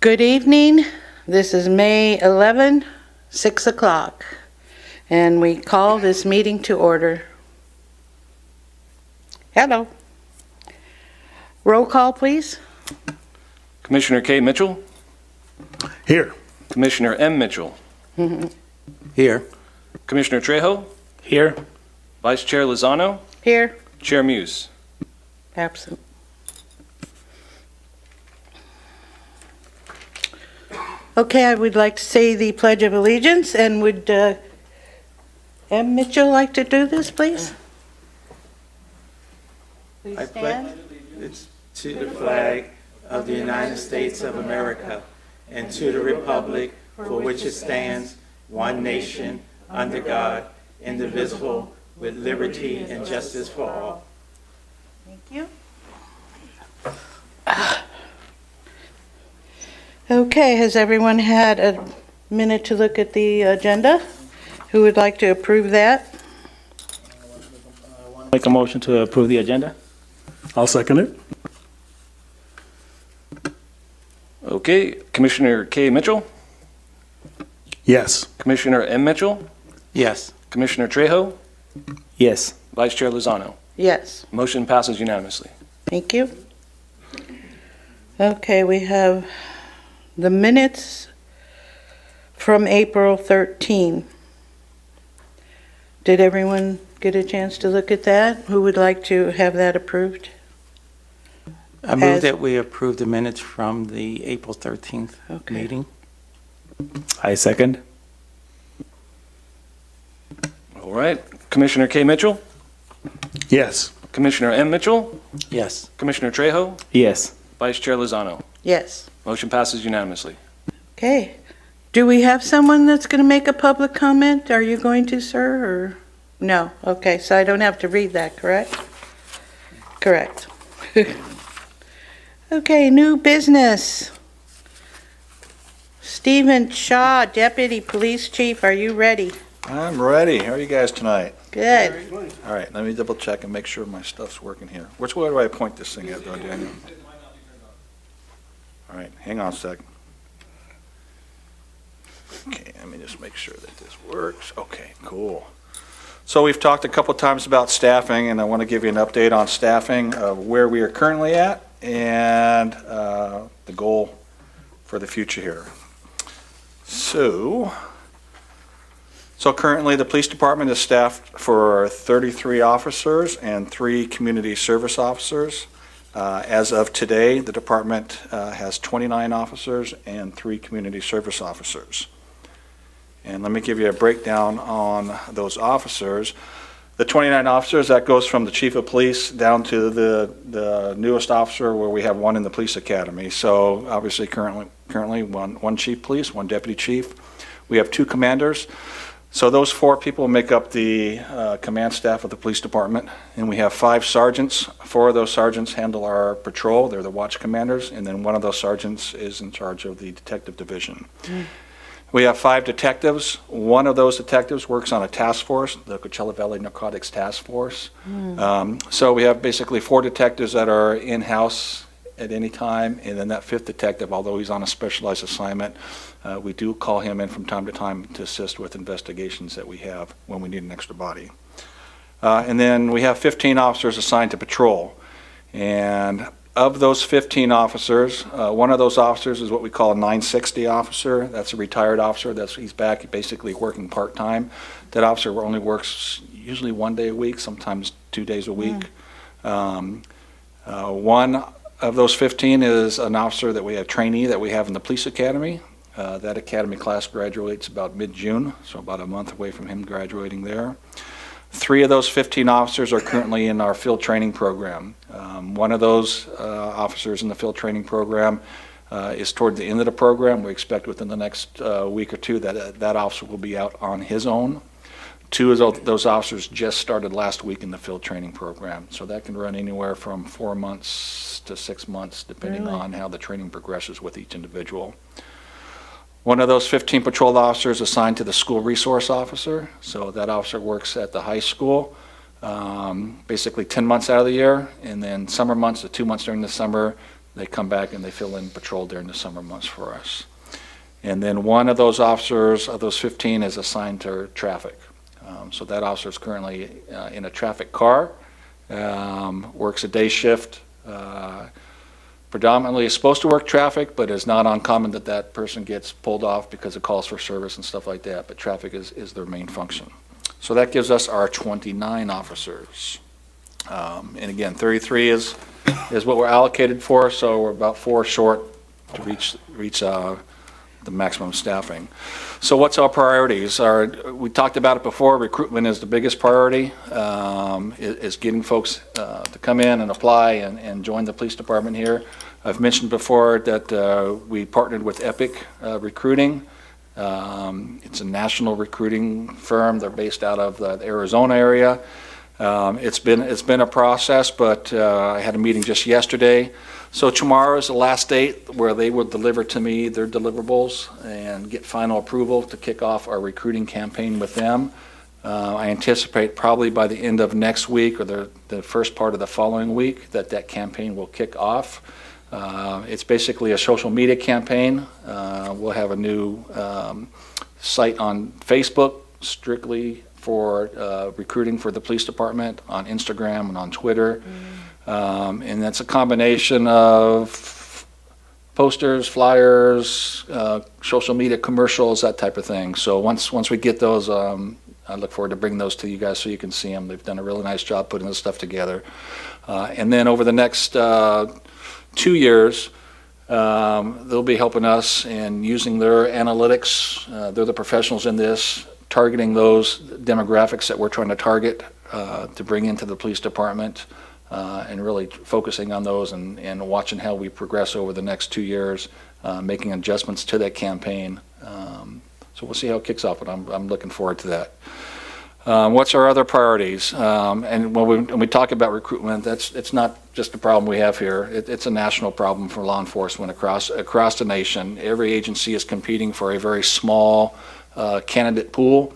Good evening. This is May 11, 6 o'clock, and we call this meeting to order. Hello. Roll call, please. Commissioner K. Mitchell, Here. Commissioner M. Mitchell, Here. Commissioner Trejo, Here. Vice Chair Lozano, Here. Chair Muse. Absent. Okay, I would like to say the Pledge of Allegiance, and would M. Mitchell like to do this, please? Please I stand. pledge allegiance to the flag of the United States of America and to the republic for which it stands, one nation, under God, indivisible, with liberty and justice for all. Thank you. Okay, has everyone had a minute to look at the agenda? Who would like to approve that? Make a motion to approve the agenda? I'll second it. Okay, Commissioner K. Mitchell, Yes. Commissioner M. Mitchell, Yes. Commissioner Trejo, Yes. Vice Chair Lozano. Yes, Motion passes unanimously. thank you. Okay, we have the minutes from April 13. Did everyone get a chance to look at that? Who would like to have that approved? I move As- that we approve the minutes from the April 13th Okay. meeting. I second. All right, Commissioner K. Mitchell, Yes. Commissioner M. Mitchell, Yes. Commissioner Trejo, Yes. Vice Chair Lozano. Yes. Motion passes unanimously. Okay. Do we have someone that's going to make a public comment? Are you going to, sir, or? No. Okay, so I don't have to read that, correct? Correct. Okay, new business. Stephen Shaw, Deputy Police Chief, are you ready? I'm ready. How are you guys tonight? Good. All right, let me double check and make sure my stuff's working here. Which way do I point this thing at though, Daniel? All right, hang on a second. Okay, let me just make sure that this works. Okay, cool. So we've talked a couple times about staffing, and I want to give you an update on staffing, where we are currently at, and the goal for the future here. So currently, the police department is staffed for 33 officers and 3 community service officers. As of today, the department has 29 officers and 3 community service officers. And let me give you a breakdown on those officers. The 29 officers, that goes from the chief of police down to the newest officer, where we have 1 in the police academy. So obviously currently one chief police, 1 deputy chief. We have 2 commanders. So those 4 people make up the command staff of the police department. And we have 5 sergeants. 4 of those sergeants handle our patrol. They're the watch commanders. And then 1 of those sergeants is in charge of the detective division. We have 5 detectives. 1 of those detectives works on a task force, the Coachella Valley Narcotics Task Force. So we have basically 4 detectives that are in-house at any time, and then that 5th detective, although he's on a specialized assignment, we do call him in from time to time to assist with investigations that we have when we need an extra body. And then we have 15 officers assigned to patrol. And of those 15 officers, 1 of those officers is what we call a 960 officer. That's a retired officer. He's back basically working part-time. That officer only works usually 1 day a week, sometimes 2 days a week. 1 of those 15 is an officer that we have, trainee that we have in the police academy. That academy class graduates about mid-June, so about a month away from him graduating there. 3 of those 15 officers are currently in our field training program. 1 of those officers in the field training program is toward the end of the program. We expect within the next week or 2 that that officer will be out on his own. 2 of those officers just started last week in the field training program. So that can run anywhere from 4 months to 6 months, depending on how the training progresses with each individual. 1 of those 15 patrol officers assigned to the school resource officer. So that officer works at the high school, basically 10 months out of the year, and then summer months, the 2 months during the summer, They come back and they fill in patrol during the summer months for us. And then one of those officers, of those 15, is assigned to traffic. So that officer is currently in a traffic car, works a day shift, predominantly is supposed to work traffic, but it's not uncommon that that person gets pulled off because of calls for service and stuff like that, but traffic is their main function. So that gives us our 29 officers. And again, 33 is what we're allocated for, so we're about 4 short to reach the maximum staffing. So what's our priorities? We talked about it before, recruitment is the biggest priority, is getting folks to come in and apply and join the police department here. I've mentioned before that we partnered with Epic Recruiting. It's a national recruiting firm. They're based out of the Arizona area. It's been a process, but I had a meeting just yesterday. So tomorrow is the last date where they will deliver to me their deliverables and get final approval to kick off our recruiting campaign with them. I anticipate probably by the end of next week or the first part of the following week that campaign will kick off. It's basically a social media campaign. We'll have a new site on Facebook strictly for recruiting for the police department, on Instagram and on Twitter. And that's a combination of posters, flyers, social media commercials, that type of thing. So once we get those, I look forward to bringing those to you guys so you can see them. They've done a really nice job putting this stuff together. And then over the next 2 years, they'll be helping us in using their analytics. They're the professionals in this, targeting those demographics that we're trying to target to bring into the police department. And really focusing on those and watching how we progress over the next 2 years, making adjustments to that campaign. So we'll see how it kicks off, but I'm looking forward to that. What's our other priorities? And when we talk about recruitment, it's not just a problem we have here. It's a national problem for law enforcement across the nation. Every agency is competing for a very small candidate pool.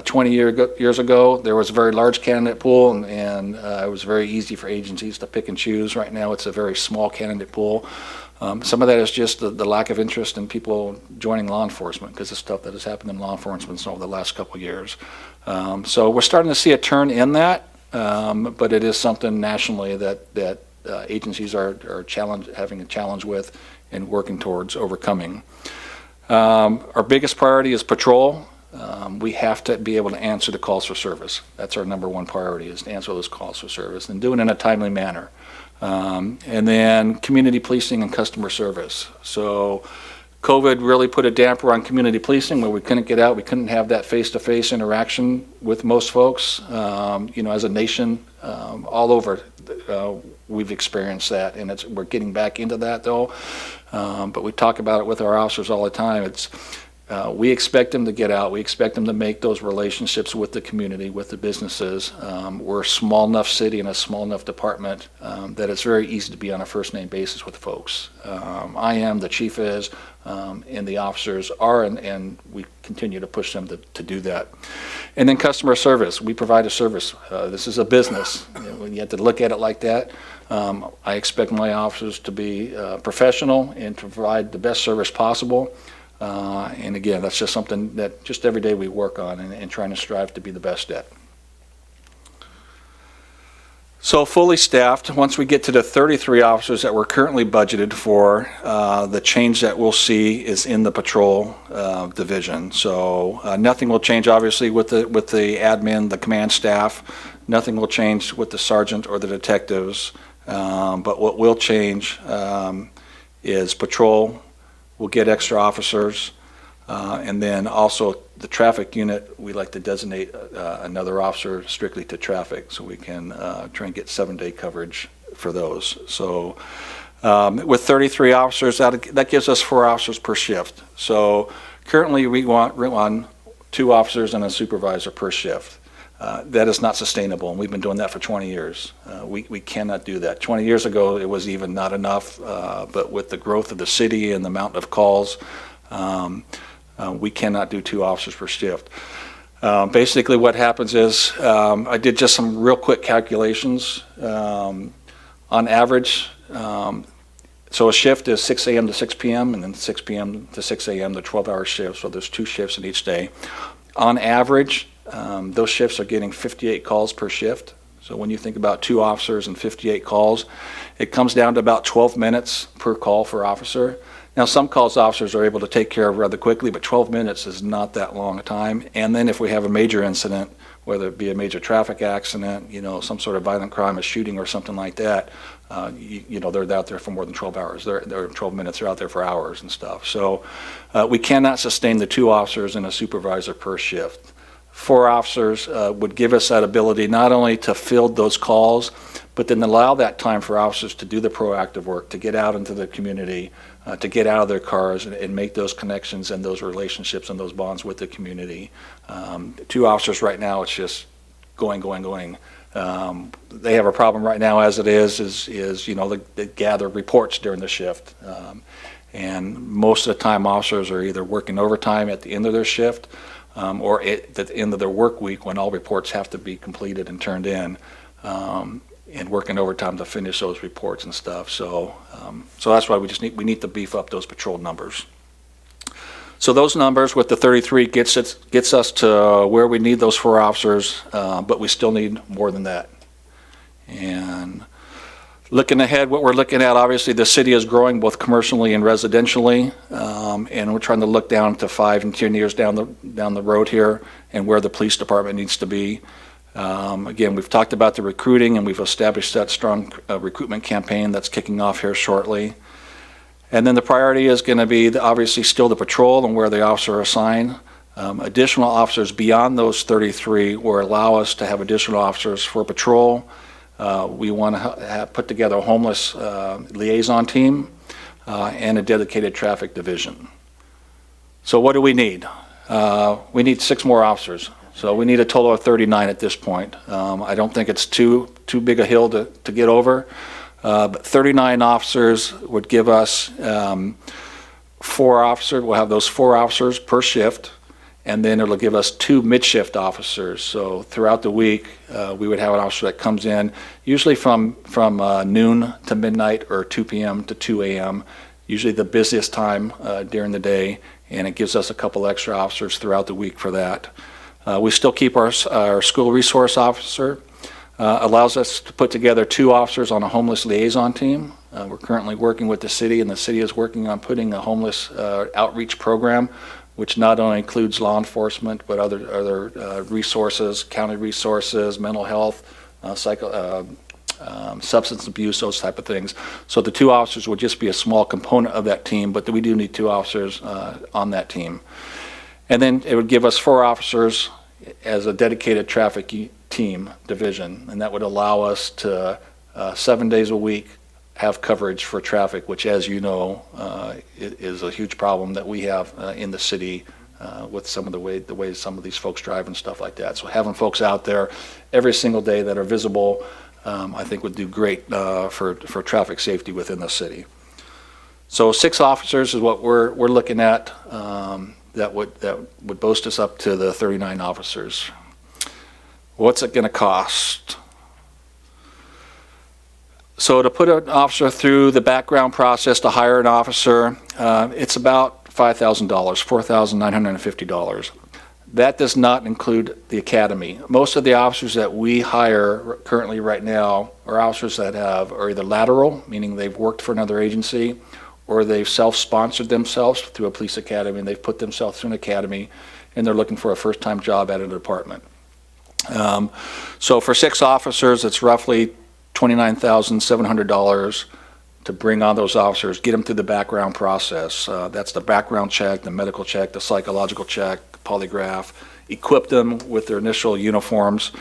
20 years ago, there was a very large candidate pool, and it was very easy for agencies to pick and choose. Right now, it's a very small candidate pool. Some of that is just the lack of interest in people joining law enforcement because of stuff that has happened in law enforcement over the last couple of years. So we're starting to see a turn in that, but it is something nationally that agencies are having a challenge with and working towards overcoming. Our biggest priority is patrol. We have to be able to answer the calls for service. That's our number one priority, is to answer those calls for service and do it in a timely manner. And then community policing and customer service. So COVID really put a damper on community policing where we couldn't get out. We couldn't have that face-to-face interaction with most folks. As a nation, all over, we've experienced that, and we're getting back into that though. But we talk about it with our officers all the time. We expect them to get out. We expect them to make those relationships with the community, with the businesses. We're a small enough city and a small enough department that it's very easy to be on a first-name basis with folks. I am, the chief is, and the officers are, and we continue to push them to do that. And then customer service. We provide a service. This is a business. When you have to look at it like that, I expect my officers to be professional and to provide the best service possible. And again, that's just something that just every day we work on and trying to strive to be the best at. So fully staffed, once we get to the 33 officers that we're currently budgeted for, the change that we'll see is in the patrol division. So nothing will change obviously with the admin, the command staff. Nothing will change with the sergeant or the detectives. But what will change is patrol. We'll get extra officers, and then also the traffic unit, we like to designate another officer strictly to traffic so we can try and get 7-day coverage for those. So with 33 officers, that gives us 4 officers per shift. So currently we want 2 officers and a supervisor per shift. That is not sustainable, and we've been doing that for 20 years. We cannot do that. 20 years ago, it was even not enough, but with the growth of the city and the amount of calls, we cannot do 2 officers per shift. Basically what happens is, I did just some real quick calculations. On average, So a shift is 6 a.m. to 6 p.m. and then 6 p.m. to 6 a.m. The 12-hour shifts. So there's 2 shifts in each day. On average, those shifts are getting 58 calls per shift. So when you think about 2 officers and 58 calls, it comes down to about 12 minutes per call for officer. Now, some calls officers are able to take care of rather quickly, but 12 minutes is not that long a time. And then if we have a major incident, whether it be a major traffic accident, some sort of violent crime, a shooting or something like that, they're out there for more than 12 hours. They're 12 minutes, they're out there for hours and stuff. So we cannot sustain the 2 officers and a supervisor per shift. 4 officers would give us that ability not only to field those calls, but then allow that time for officers to do the proactive work, to get out into the community, to get out of their cars and make those connections and those relationships and those bonds with the community. 2 officers right now, it's just going. They have a problem right now as it is they gather reports during the shift. And most of the time officers are either working overtime at the end of their shift or at the end of their work week when all reports have to be completed and turned in. And working overtime to finish those reports and stuff. So that's why we need to beef up those patrol numbers. So those numbers with the 33 gets us to where we need those 4 officers, but we still need more than that. And looking ahead, what we're looking at, obviously the city is growing both commercially and residentially, and we're trying to look down to 5 and 10 years down the road here and where the police department needs to be. Again, we've talked about the recruiting, and we've established that strong recruitment campaign that's kicking off here shortly. And then the priority is going to be obviously still the patrol and where the officer are assigned. Additional officers beyond those 33 will allow us to have additional officers for patrol. We want to put together a homeless liaison team and a dedicated traffic division. So what do we need? We need 6 more officers. So we need a total of 39 at this point. I don't think it's too big a hill to get over, but 39 officers would give us 4 officers. We'll have those 4 officers per shift, and then it'll give us 2 mid-shift officers. So throughout the week, we would have an officer that comes in, usually from noon to midnight or 2 p.m. to 2 a.m., usually the busiest time during the day, and it gives us a couple extra officers throughout the week for that. We still keep our school resource officer. Allows us to put together 2 officers on a homeless liaison team. We're currently working with the city, and the city is working on putting a homeless outreach program, which not only includes law enforcement, but other resources, county resources, mental health, substance abuse, those type of things. So the 2 officers would just be a small component of that team, but we do need 2 officers on that team. And then it would give us 4 officers as a dedicated traffic team division, and that would allow us to 7 days a week have coverage for traffic, which, as you know, is a huge problem that we have in the city with some of the way some of these folks drive and stuff like that. So having folks out there every single day that are visible, I think would do great for traffic safety within the city. So 6 officers is what we're looking at. That would boast us up to the 39 officers. What's it going to cost? So to put an officer through the background process to hire an officer, it's about $5,000, $4,950. That does not include the academy. Most of the officers that we hire currently right now are officers that are either lateral, meaning they've worked for another agency, or they've self-sponsored themselves through a police academy, and they've put themselves through an academy, and they're looking for a first-time job at a department. So for 6 officers, it's roughly $29,700 to bring on those officers, get them through the background process. That's the background check, the medical check, the psychological check, polygraph, equip them with their initial uniforms.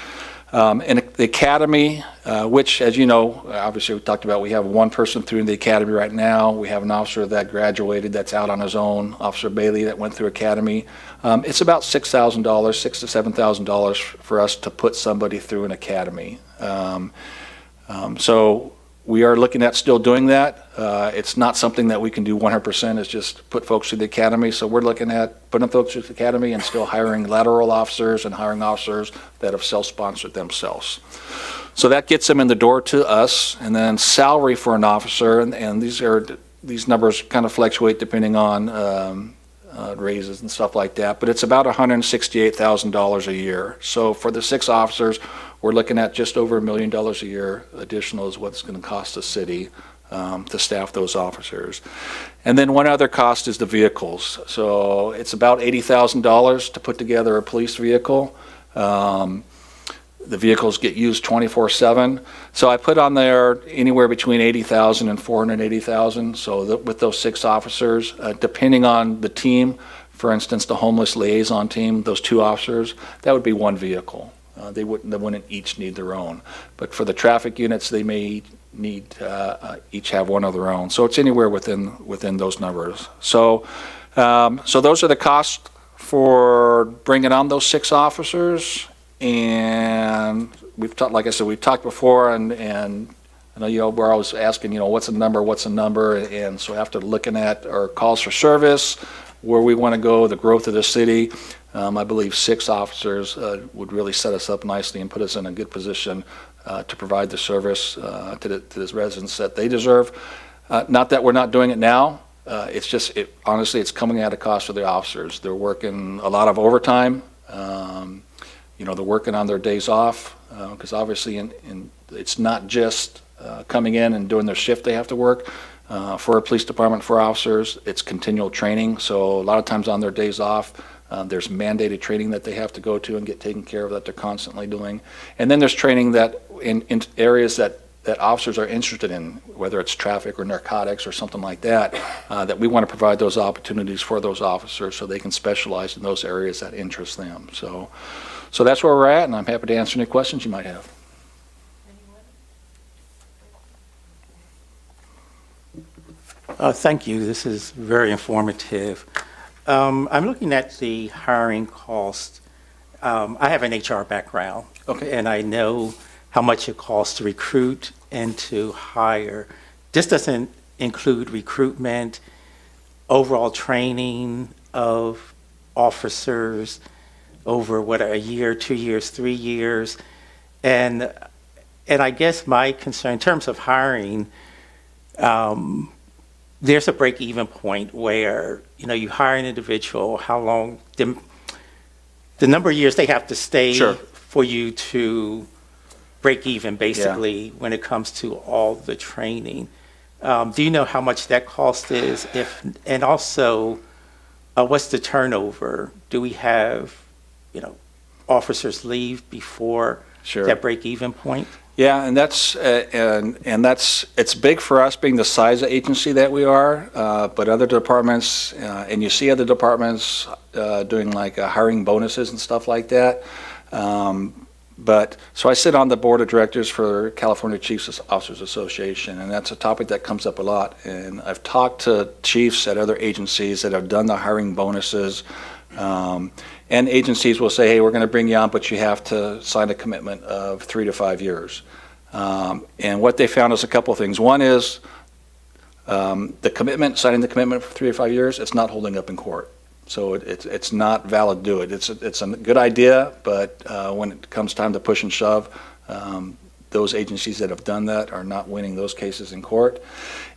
And the academy, which, as you know, obviously we talked about, we have 1 person through the academy right now. We have an officer that graduated that's out on his own, Officer Bailey, that went through academy. It's about $6,000, $6,000 to $7,000 for us to put somebody through an academy. So We are looking at still doing that. It's not something that we can do 100%, is just put folks through the academy. So we're looking at putting folks through the academy and still hiring lateral officers and hiring officers that have self-sponsored themselves. So that gets them in the door to us. And then salary for an officer, and these numbers kind of fluctuate depending on raises and stuff like that, but it's about $168,000 a year. So for the 6 officers, we're looking at just over $1 million a year additional is what it's going to cost the city to staff those officers. And then one other cost is the vehicles. So it's about $80,000 to put together a police vehicle. The vehicles get used 24/7. So I put on there anywhere between $80,000 and $480,000. So with those 6 officers, depending on the team, for instance, the homeless liaison team, those 2 officers, that would be one vehicle. They wouldn't each need their own. But for the traffic units, they may need each have one of their own. So it's anywhere within those numbers. So those are the costs for bringing on those 6 officers. And we've talked, like I said, we've talked before, and I know, we're always asking, what's a number? And so after looking at our calls for service, where we want to go, the growth of the city, I believe 6 officers would really set us up nicely and put us in a good position to provide the service to the residents that they deserve. Not that we're not doing it now. It's just, honestly, it's coming at a cost for the officers. They're working a lot of overtime. They're working on their days off, because obviously it's not just coming in and doing their shift they have to work. For a police department, for officers, it's continual training. So a lot of times on their days off, there's mandated training that they have to go to and get taken care of that they're constantly doing. And then there's training that in areas that officers are interested in, whether it's traffic or narcotics or something like that, that we want to provide those opportunities for those officers so they can specialize in those areas that interest them. So that's where we're at, and I'm happy to answer any questions you might have. Thank you. This is very informative. I'm looking at the hiring cost. I have an HR background, Okay. and I know how much it costs to recruit and to hire. This doesn't include recruitment, overall training of officers over a year, 2 years, 3 years. And I guess my concern in terms of hiring, there's a break-even point where, you hire an individual, how long, the number of years they have to stay Sure. for you to break even, basically, when it comes to all the training. Do you know how much that cost is? And also, what's the turnover? Do we have, officers leave before Sure. that break-even point? Yeah, and it's big for us being the size of agency that we are, but other departments, and you see other departments doing like hiring bonuses and stuff like that. So I sit on the board of directors for California Chiefs Officers Association, and that's a topic that comes up a lot. And I've talked to chiefs at other agencies that have done the hiring bonuses. And agencies will say, hey, we're going to bring you on, but you have to sign a commitment of 3 to 5 years. And what they found is a couple of things. One is the commitment, signing the commitment for 3 to 5 years, it's not holding up in court. So it's not valid to do it. It's a good idea, but when it comes time to push and shove, those agencies that have done that are not winning those cases in court.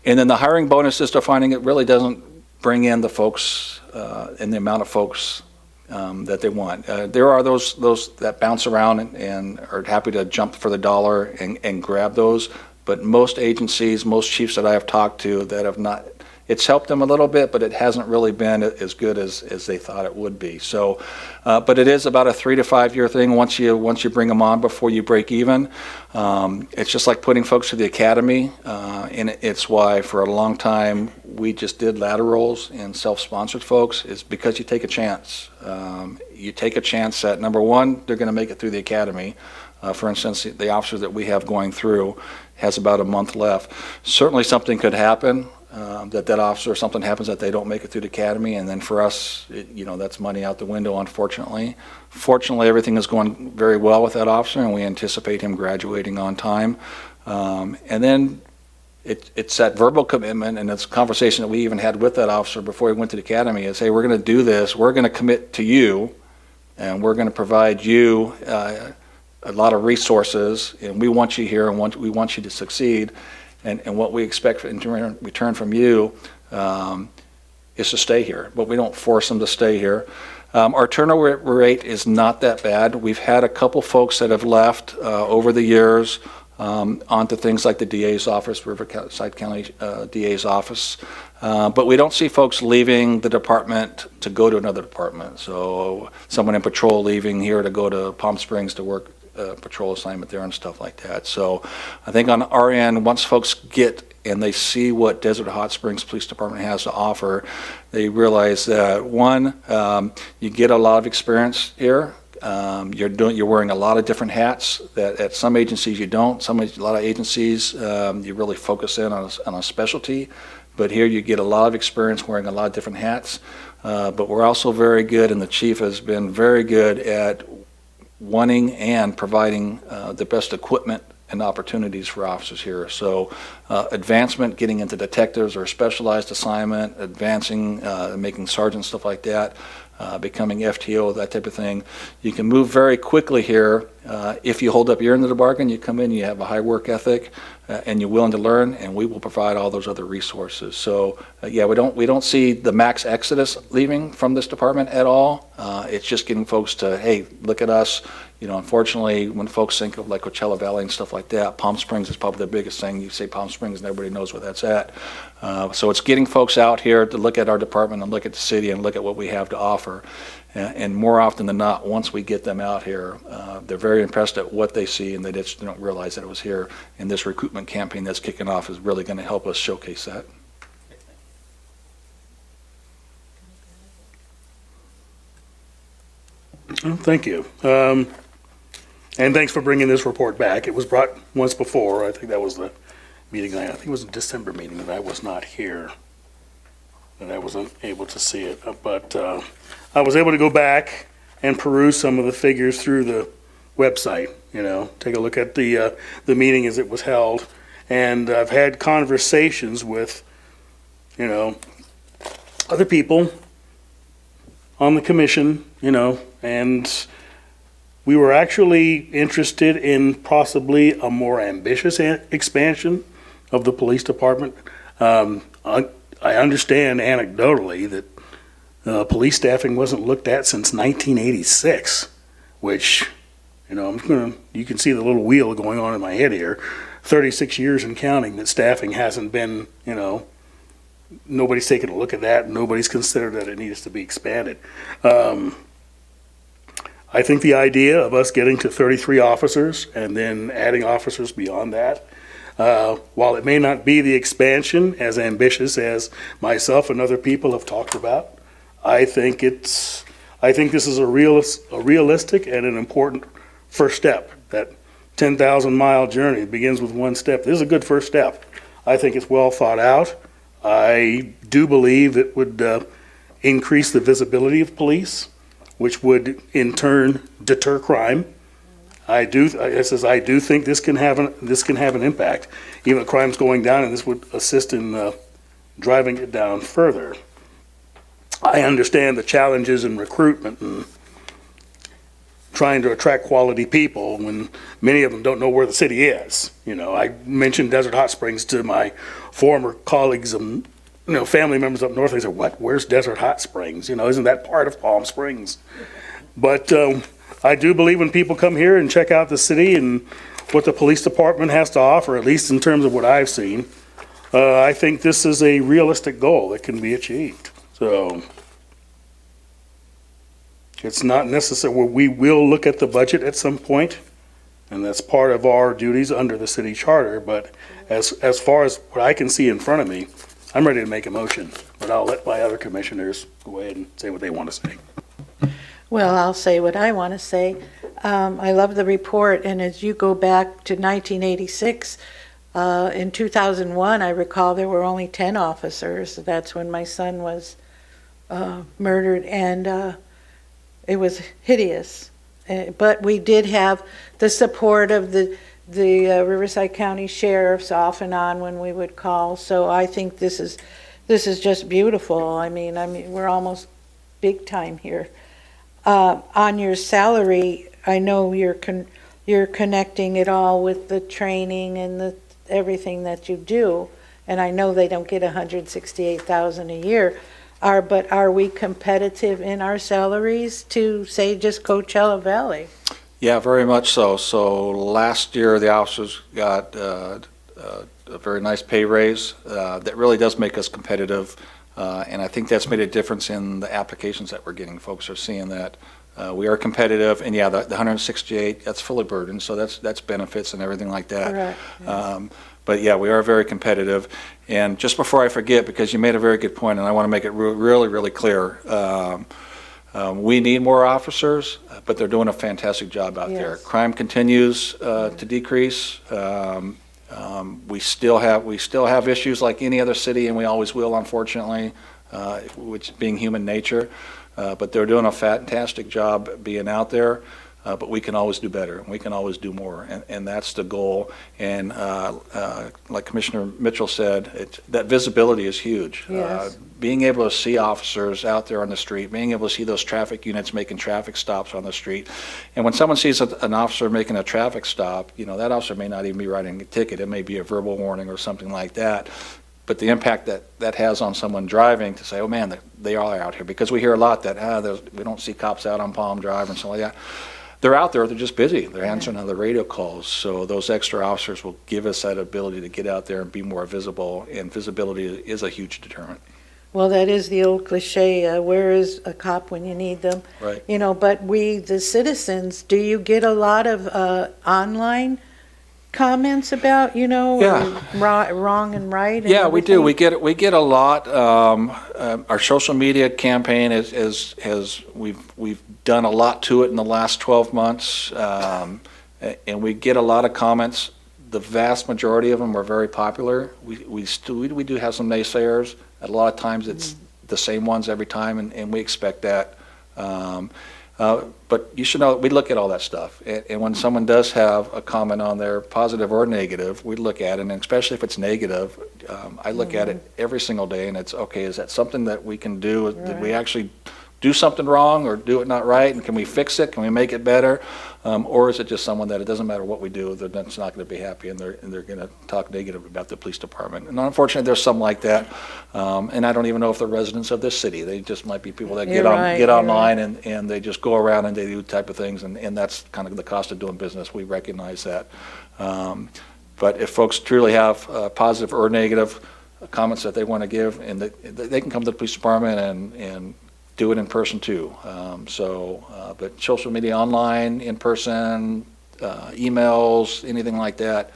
And then the hiring bonuses, they're finding it really doesn't bring in the folks and the amount of folks that they want. There are those that bounce around and are happy to jump for the dollar and grab those, but most agencies, most chiefs that I have talked to that have not, it's helped them a little bit, but it hasn't really been as good as they thought it would be. So, but it is about a 3 to 5 year thing once you bring them on before you break even. It's just like putting folks through the academy, and it's why for a long time we just did laterals and self-sponsored folks, is because you take a chance. You take a chance that, number one, they're going to make it through the academy. For instance, the officer that we have going through has about a month left. Certainly something could happen. That officer, something happens that they don't make it through the academy, and then for us, that's money out the window, unfortunately. Fortunately, everything is going very well with that officer, and we anticipate him graduating on time. And then it's that verbal commitment, and it's a conversation that we even had with that officer before he went to the academy, is, hey, we're going to do this, we're going to commit to you, and we're going to provide you a lot of resources, and we want you here, and we want you to succeed, and what we expect in return from you is to stay here, but we don't force them to stay here. Our turnover rate is not that bad. We've had a couple folks that have left over the years onto things like the DA's office, Riverside County DA's office. But we don't see folks leaving the department to go to another department. So someone in patrol leaving here to go to Palm Springs to work a patrol assignment there and stuff like that. So I think on our end, once folks get and they see what Desert Hot Springs Police Department has to offer, they realize that, one, you get a lot of experience here. You're wearing a lot of different hats that at some agencies you don't. A lot of agencies, you really focus in on a specialty, but here you get a lot of experience wearing a lot of different hats. But we're also very good, and the chief has been very good at wanting and providing the best equipment and opportunities for officers here. So advancement, getting into detectives or specialized assignment, advancing, making sergeants, stuff like that, becoming FTO, that type of thing. You can move very quickly here if you hold up your end of the bargain. You come in, you have a high work ethic, and you're willing to learn, and we will provide all those other resources. So yeah, we don't see the max exodus leaving from this department at all. It's just getting folks to, hey, look at us. You know, unfortunately, when folks think of like Coachella Valley and stuff like that, Palm Springs is probably the biggest thing. You say Palm Springs and everybody knows where that's at. So it's getting folks out here to look at our department and look at the city and look at what we have to offer. And more often than not, once we get them out here, they're very impressed at what they see, and they just don't realize that it was here. And this recruitment campaign that's kicking off is really going to help us showcase that. Oh, thank you. And thanks for bringing this report back. It was brought once before. I think that was the meeting, I think it was a December meeting that I was not here, and I wasn't able to see it. But I was able to go back and peruse some of the figures through the website, you know, take a look at the meeting as it was held. And I've had conversations with, you know, other people on the commission, you know, and we were actually interested in possibly a more ambitious expansion of the police department. I understand anecdotally that police staffing wasn't looked at since 1986, which, you know, you can see the little wheel going on in my head here. 36 years and counting that staffing hasn't been, you know, nobody's taken a look at that. Nobody's considered that it needs to be expanded. I think the idea of us getting to 33 officers and then adding officers beyond that, while it may not be the expansion as ambitious as myself and other people have talked about, I think this is a realistic and an important first step. That 10,000-mile journey begins with one step. This is a good first step. I think it's well thought out. I do believe it would increase the visibility of police, which would in turn deter crime. I do think this can have an impact. Even if crime's going down, and this would assist in driving it down further. I understand the challenges in recruitment and trying to attract quality people when many of them don't know where the city is. You know, I mentioned Desert Hot Springs to my former colleagues and, you know, family members up north. They said, "What? Where's Desert Hot Springs? You know, isn't that part of Palm Springs?" But I do believe when people come here and check out the city and what the police department has to offer, at least in terms of what I've seen, I think this is a realistic goal that can be achieved. So it's not necessary. We will look at the budget at some point, and that's part of our duties under the city charter. But as far as what I can see in front of me, I'm ready to make a motion, but I'll let my other commissioners go ahead and say what they want to say. Well, I'll say what I want to say. I love the report, and as you go back to 1986, in 2001, I recall there were only 10 officers. That's when my son was murdered, and it was hideous. But we did have the support of the the Riverside County Sheriff's off and on when we would call. So I think this is just beautiful. I mean, we're almost big time here. On your salary, I know you're connecting it all with the training and everything that you do, and I know they don't get $168,000 a year. But are we competitive in our salaries to, say, just Coachella Valley? Yeah, very much so. So last year, the officers got a very nice pay raise. That really does make us competitive, and I think that's made a difference in the applications that we're getting. Folks are seeing that we are competitive, and yeah, the 168, that's fully burdened, so that's benefits and everything like that. Correct, yes. But yeah, we are very competitive. And just before I forget, because you made a very good point, and I want to make it really, really clear, we need more officers, but they're doing a fantastic job out there. Yes. Crime continues to decrease. We still have issues like any other city, and we always will, unfortunately, which being human nature. But they're doing a fantastic job being out there. But we can always do better. We can always do more, and that's the goal. And like Commissioner Mitchell said, that visibility is huge. Yes. Being able to see officers out there on the street, being able to see those traffic units making traffic stops on the street. And when someone sees an officer making a traffic stop, that officer may not even be writing a ticket. It may be a verbal warning or something like that. But the impact that has on someone driving to say, oh man, they are out here. Because we hear a lot that we don't see cops out on Palm Drive and stuff like that. They're out there, they're just busy. They're answering other radio calls. So those extra officers will give us that ability to get out there and be more visible, and visibility is a huge deterrent. Well, that is the old cliche, where is a cop when you need them? Right. But we, the citizens, do you get a lot of online comments about, Yeah. wrong and right? And Yeah, we do. everything? We get a lot. Our social media campaign has we've done a lot to it in the last 12 months, and we get a lot of comments. The vast majority of them are very popular. We do have some naysayers. A lot of times it's the same ones every time, and we expect that. But you should know, we look at all that stuff. And when someone does have a comment on there, positive or negative, we look at it, and especially if it's negative, I look at it every single day, and it's, okay, is that something that we can do? Did we actually do something wrong or do it not right, and can we fix it? Can we make it better? Or is it just someone that it doesn't matter what we do, they're just not going to be happy, and they're going to talk negative about the police department? And unfortunately, there's some like that, and I don't even know if they're residents of this city. They just might be people that get online and they just go around and they do type of things, and that's kind of the cost of doing business. We recognize that. But if folks truly have positive or negative comments that they want to give, and they can come to the police department and do it in person too. But social media, online, in person, emails, anything like that,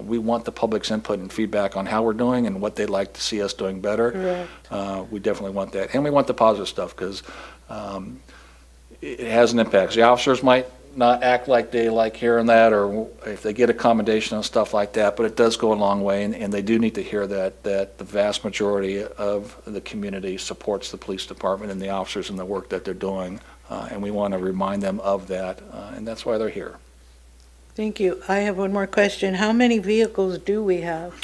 we want the public's input and feedback on how we're doing and what they'd like to see us doing better. Correct. We definitely want that. And we want the positive stuff, because it has an impact. The officers might not act like they like hearing that, or if they get a commendation and stuff like that, but it does go a long way, and they do need to hear that the vast majority of the community supports the police department and the officers and the work that they're doing, and we want to remind them of that, and that's why they're here. Thank you. I have one more question. How many vehicles do we have?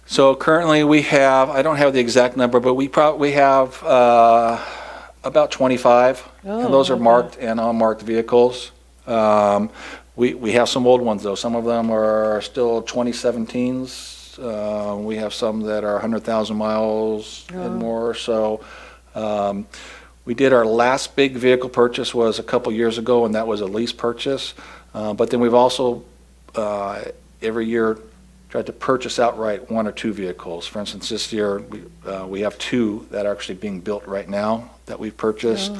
So currently we have, I don't have the exact number, but we have about 25, and those are marked and unmarked vehicles. We have some old ones though. Some of them are still 2017s. We have some that are 100,000 miles and more. So we did our last big vehicle purchase was a couple years ago, and that was a lease purchase. But then we've also every year tried to purchase outright one or two vehicles. For instance, this year we have two that are actually being built right now that we've purchased.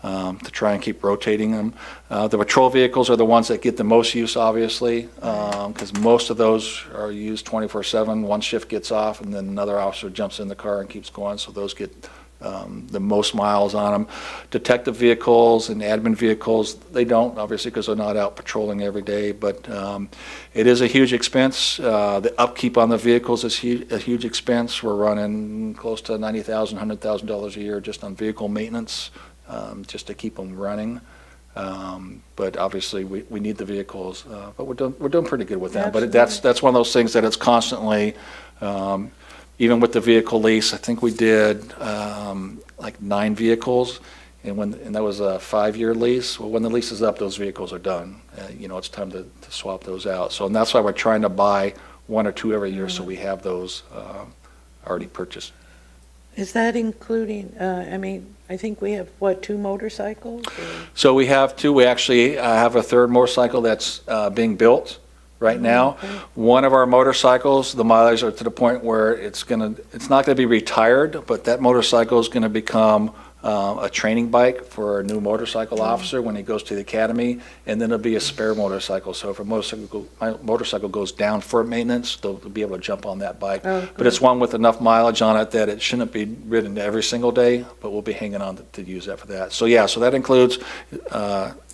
To try and keep rotating them. The patrol vehicles are the ones that get the most use, obviously, because most of those are used 24/7. One shift gets off, and then another officer jumps in the car and keeps going, so those get the most miles on them. Detective vehicles and admin vehicles, they don't, obviously, because they're not out patrolling every day, but it is a huge expense. The upkeep on the vehicles is a huge expense. We're running close to $90,000, $100,000 a year just on vehicle maintenance. Just to keep them running. But obviously, we need the vehicles, but we're doing pretty good with that. But Absolutely. that's one of those things that it's constantly, even with the vehicle lease, I think we did like 9 vehicles, and that was a 5-year lease. Well, when the lease is up, those vehicles are done. It's time to swap those out. So, and that's why we're trying to buy 1 or 2 every year, so we have those already purchased. Is that including, I think we have, 2 motorcycles? or- So we have 2. We actually have a 3rd motorcycle that's being built right now. Okay. One of our motorcycles, the mileage are to the point where it's not gonna be retired, but that motorcycle is gonna become a training bike for a new motorcycle officer when he goes to the academy, and then it'll be a spare motorcycle. So if my motorcycle goes down for maintenance, they'll be able to jump on that bike. Oh, But it's one with enough mileage on it that it shouldn't be ridden every single day, but we'll be hanging on to use that for that. So yeah, so that includes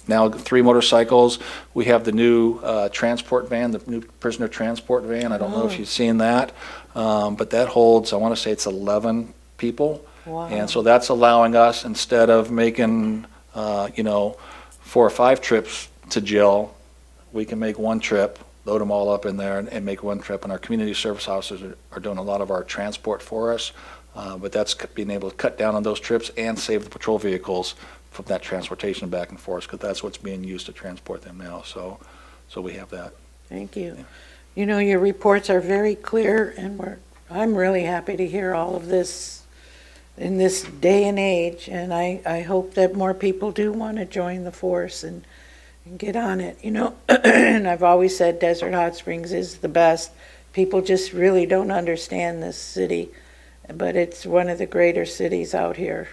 now 3 motorcycles. We have the new transport van, the new prisoner transport van. I don't know if you've seen that, but that holds, I want to say it's 11 people. Wow. And so that's allowing us, instead of making, 4 or 5 trips to jail, we can make 1 trip, load them all up in there and make 1 trip. And our community service officers are doing a lot of our transport for us. But that's being able to cut down on those trips and save the patrol vehicles from that transportation back and forth, because that's what's being used to transport them now. So we have that. Thank you. Your reports are very clear, and I'm really happy to hear all of this in this day and age, and I hope that more people do want to join the force and get on it, And I've always said Desert Hot Springs is the best. People just really don't understand this city, but it's one of the greater cities out here.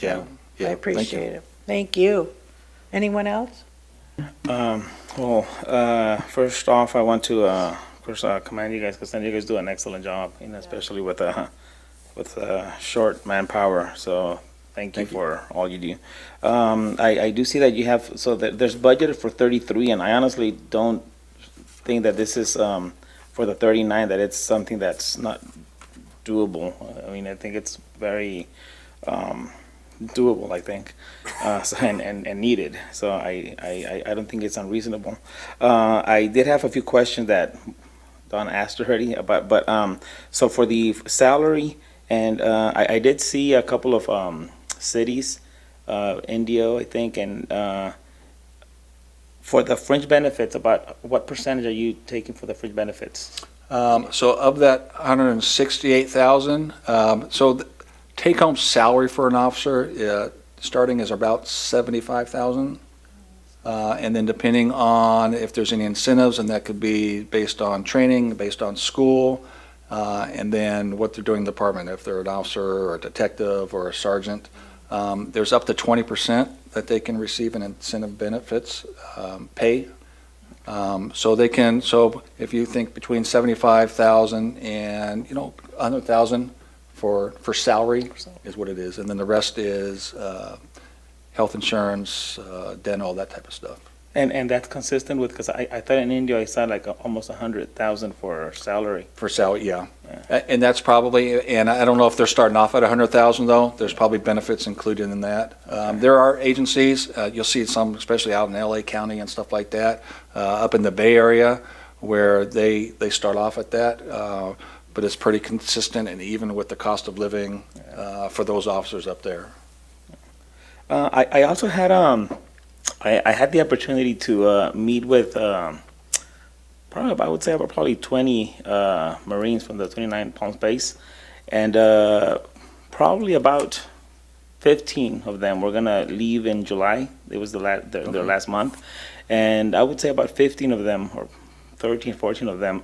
Yeah. So Yeah. I appreciate it. Thank you. Anyone else? First off, I want to, commend you guys, because you guys do an excellent job, especially with short manpower. So thank you for all you do. I do see that you have, so there's budgeted for 33, and I honestly don't think that this is for the 39, that it's something that's not doable. I think it's very doable, I think, and needed. So I don't think it's unreasonable. I did have a few questions that Don asked already about, but so for the salary, and I did see a couple of cities, Indio, I think, and for the fringe benefits, about what percentage are you taking for the fringe benefits? So of that 168,000, so take-home salary for an officer, starting is about 75,000. And then depending on if there's any incentives, and that could be based on training, based on school, and then what they're doing in the department, if they're an officer or a detective or a sergeant. There's up to 20% that they can receive in incentive benefits, pay. So if you think between 75,000 and, 100,000 for salary is what it is. And then the rest is health insurance, dental, that type of stuff. And that's consistent with, because I thought in India I saw like almost 100,000 for salary. For salary, yeah. And that's probably, and I don't know if they're starting off at 100,000 though. There's probably benefits included in that. There are agencies, you'll see some, especially out in LA County and stuff like that, up in the Bay Area, where they start off at that. But it's pretty consistent and even with the cost of living for those officers up there. I also had I had the opportunity to meet with probably 20 Marines from the 29 Palms base, and probably about 15 of them were gonna leave in July. It was their last month, and I would say about 15 of them, or 13, 14 of them,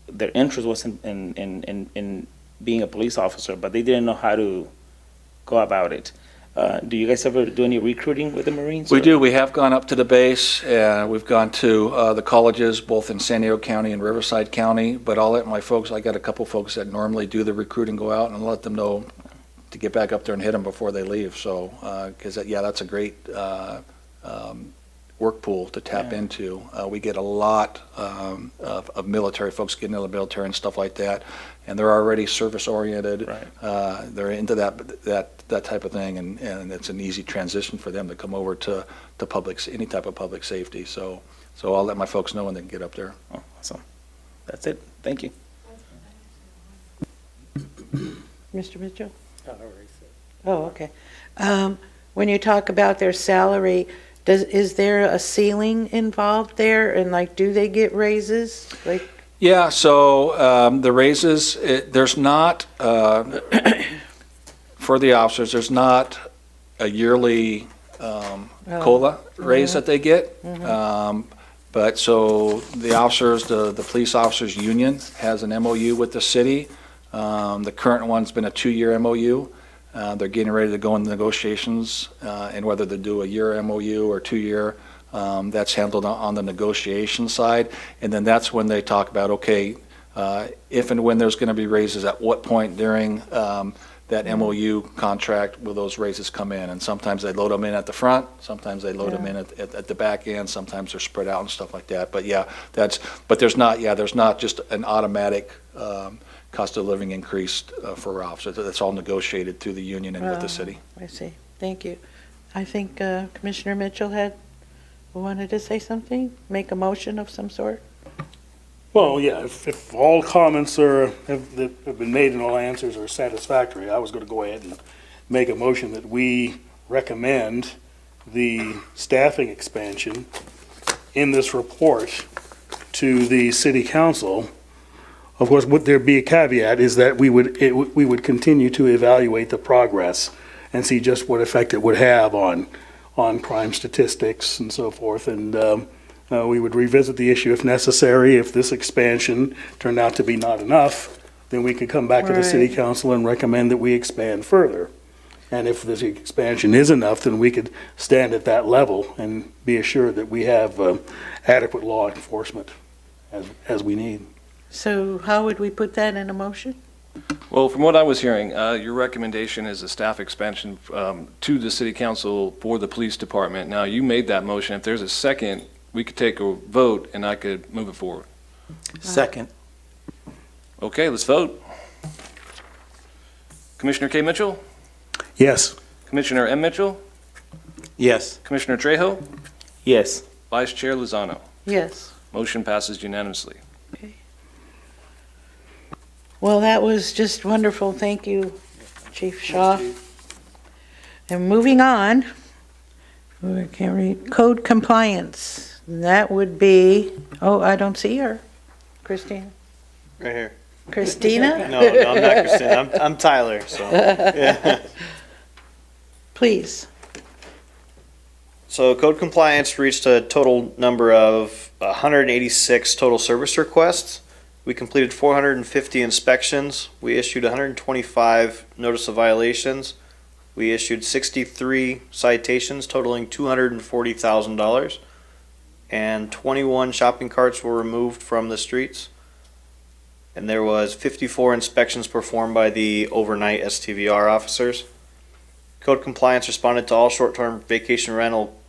their interest was in being a police officer, but they didn't know how to go about it. Do you guys ever do any recruiting with the Marines? We do. We have gone up to the base. We've gone to the colleges, both in San Diego County and Riverside County. But I'll let my folks, I got a couple folks that normally do the recruiting, go out and let them know to get back up there and hit them before they leave. So, because, that's a great work pool to tap into. We get a lot of military folks getting into the military and stuff like that, and they're already service-oriented. Right. They're into that type of thing, and it's an easy transition for them to come over to any type of public safety. So I'll let my folks know when they can get up there. Oh, awesome. That's it. Thank you. Mr. Mitchell? Oh, okay. When you talk about their salary, is there a ceiling involved there? And like, do they get raises? Like, Yeah, so the raises, there's not, for the officers, there's not a yearly COLA raise that they get. But so the officers, the police officers union has an MOU with the city. The current one's been a 2-year MOU. They're getting ready to go into negotiations, and whether they do a year MOU or 2-year, that's handled on the negotiation side. And then that's when they talk about, okay, if and when there's going to be raises, at what point during that MOU contract will those raises come in? And sometimes they load them in at the front, sometimes they load them in at the back end, sometimes they're spread out and stuff like that. But yeah, there's not just an automatic cost of living increase for officers. That's all negotiated through the union and with the city. I see. Thank you. I think Commissioner Mitchell wanted to say something, make a motion of some sort. Well, yeah, if all comments that have been made and all answers are satisfactory, I was going to go ahead and make a motion that we recommend the staffing expansion in this report to the city council. Of course, would there be a caveat is that we would continue to evaluate the progress and see just what effect it would have on crime statistics and so forth. And we would revisit the issue if necessary. If this expansion turned out to be not enough, then we could come back to the city Right. council and recommend that we expand further. And if this expansion is enough, then we could stand at that level and be assured that we have adequate law enforcement as we need. So how would we put that in a motion? Well, from what I was hearing, your recommendation is a staff expansion to the city council for the police department. Now, you made that motion. If there's a second, we could take a vote and I could move it forward. Second. Okay, let's vote. Commissioner K. Mitchell? Yes. Commissioner M. Mitchell? Yes. Commissioner Trejo? Yes. Vice Chair Lozano? Yes. Motion passes unanimously. Well, that was just wonderful. Thank you, Chief Shaw. And moving on, we can read code compliance. That would be, oh, I don't see her. Christina? Right here. Christina? No, I'm not Christina. I'm Tyler. So, yeah. Please. So code compliance reached a total number of 186 total service requests. We completed 450 inspections. We issued 125 notice of violations. We issued 63 citations totaling $240,000. And 21 shopping carts were removed from the streets. And there was 54 inspections performed by the overnight STVR officers. Code compliance responded to all short-term vacation rental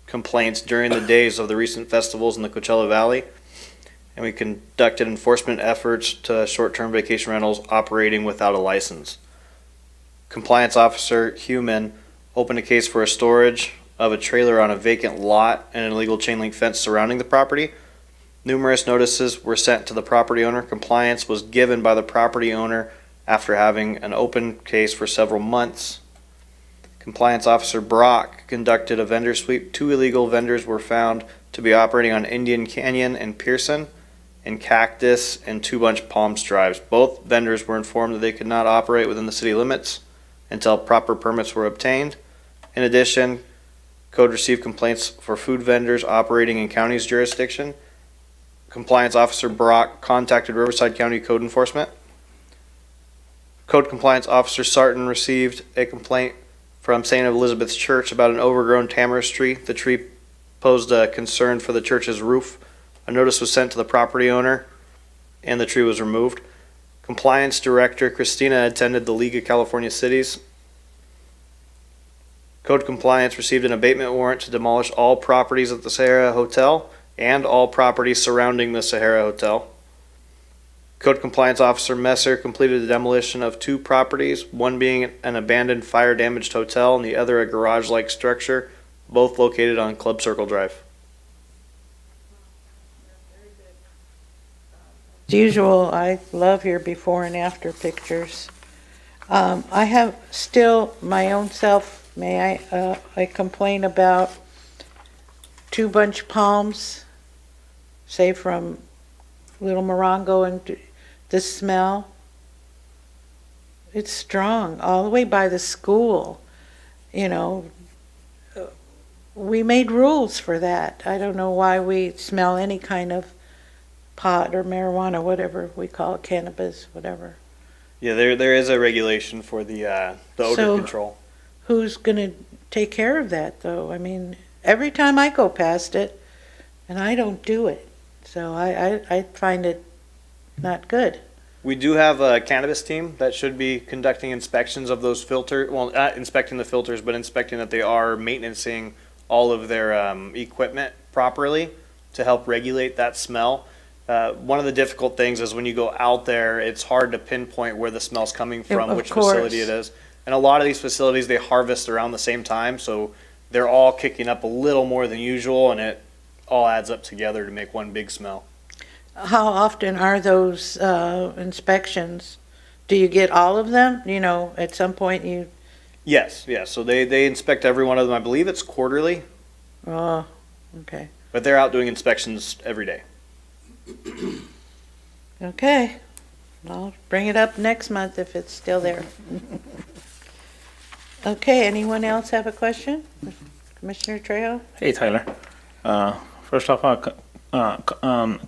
complaints during the days of the recent festivals in the Coachella Valley. And we conducted enforcement efforts to short-term vacation rentals operating without a license. Compliance officer Human opened a case for a storage of a trailer on a vacant lot and an illegal chain link fence surrounding the property. Numerous notices were sent to the property owner. Compliance was given by the property owner after having an open case for several months. Compliance officer Brock conducted a vendor sweep. 2 illegal vendors were found to be operating on Indian Canyon and Pearson, and Cactus and Two Bunch Palms drives. Both vendors were informed that they could not operate within the city limits until proper permits were obtained. In addition, code received complaints for food vendors operating in county's jurisdiction. Compliance officer Brock contacted Riverside County Code Enforcement. Code compliance officer Sarton received a complaint from St. Elizabeth's Church about an overgrown tamarisk tree. The tree posed a concern for the church's roof. A notice was sent to the property owner, and the tree was removed. Compliance Director Christina attended the League of California Cities Code Compliance received an abatement warrant to demolish all properties at the Sahara Hotel and all properties surrounding the Sahara Hotel. Code Compliance Officer Messer completed the demolition of 2 properties, one being an abandoned fire-damaged hotel and the other a garage-like structure, both located on Club Circle Drive. As usual, I love your before and after pictures. I have still my own self, I complain about 2 bunch palms, say from Little Morongo, and the smell. It's strong, all the way by the school, you know. We made rules for that. I don't know why we smell any kind of pot or marijuana, whatever we call it, cannabis, whatever. Yeah, there is a regulation for the odor So- control. Who's going to take care of that, though? I mean, every time I go past it, and I don't do it, so I find it not good. We do have a cannabis team that should be conducting inspections of those filters. Well, not inspecting the filters, but inspecting that they are maintaining all of their equipment properly to help regulate that smell. One of the difficult things is when you go out there, it's hard to pinpoint where the smell's coming from, Of which course. facility it is. And a lot of these facilities, they harvest around the same time, so they're all kicking up a little more than usual, and it all adds up together to make one big smell. How often are those inspections? Do you get all of them? You know, at some point you, Yes, yes. So they inspect every one of them. I believe it's quarterly, oh, okay. but they're out doing inspections every day. Okay, I'll bring it up next month if it's still there. Okay, anyone else have a question? Commissioner Trejo? Hey, Tyler. First off,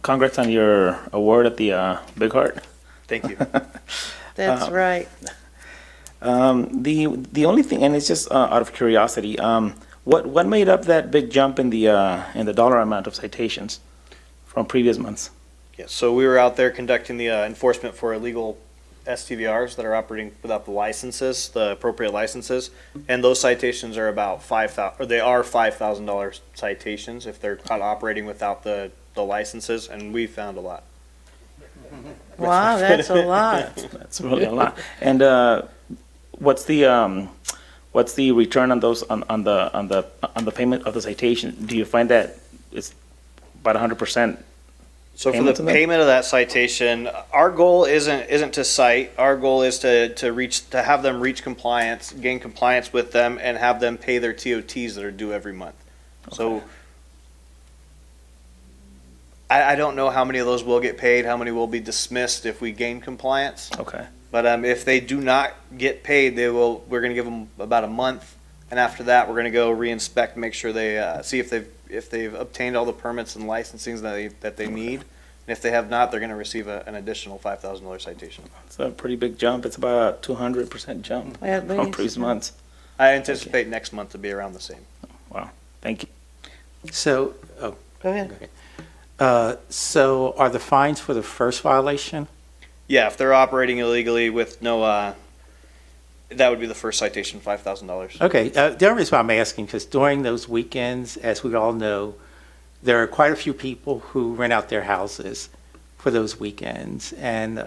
congrats on your award at the Big Heart. Thank you. That's right. The only thing, and it's just out of curiosity, what made up that big jump in the dollar amount of citations from previous months? Yes, so we were out there conducting the enforcement for illegal STVRs that are operating without the licenses, the appropriate licenses, and those citations are about $5,000 citations if they're caught operating without the licenses, and we found a lot. Wow, that's a lot. That's really a lot. And what's the return on those on the payment of the citation? Do you find that it's about 100%? So for Payment the to them? payment of that citation, our goal isn't to cite. Our goal is to have them reach compliance, gain compliance with them, and have them pay their TOTs that are due every month. So I don't know how many of those will get paid, how many will be dismissed if we gain compliance. Okay. But if they do not get paid, we're going to give them about a month, and after that, we're going to go re-inspect, make sure they see if they've obtained all the permits and licensings that they need. And if they have not, they're going to receive an additional $5,000 citation. It's a pretty big jump. It's about a 200% jump At from least. previous months. I anticipate next month to be around the same. Wow. Thank you. So, Go ahead. so are the fines for the first violation? Yeah, if they're operating illegally with no, that would be the first citation, $5,000. Okay, the only reason why I'm asking, because during those weekends, as we all know, there are quite a few people who rent out their houses for those weekends. And,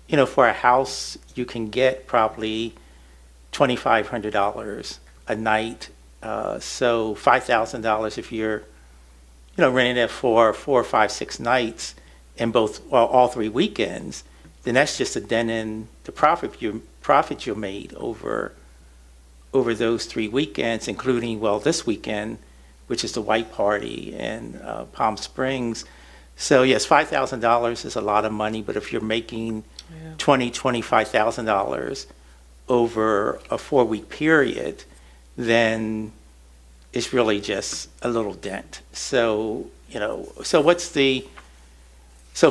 you know, for a house, you can get probably $2,500 a night. So $5,000 if you're, you know, renting it for 4, 5, 6 nights in all 3 weekends, then that's just a dent in the profit you made over those 3 weekends, including, well, this weekend, which is the white party in Palm Springs. So yes, $5,000 is a lot of money, but if you're making $25,000 over a 4-week period, then it's really just a little dent. So, you know, so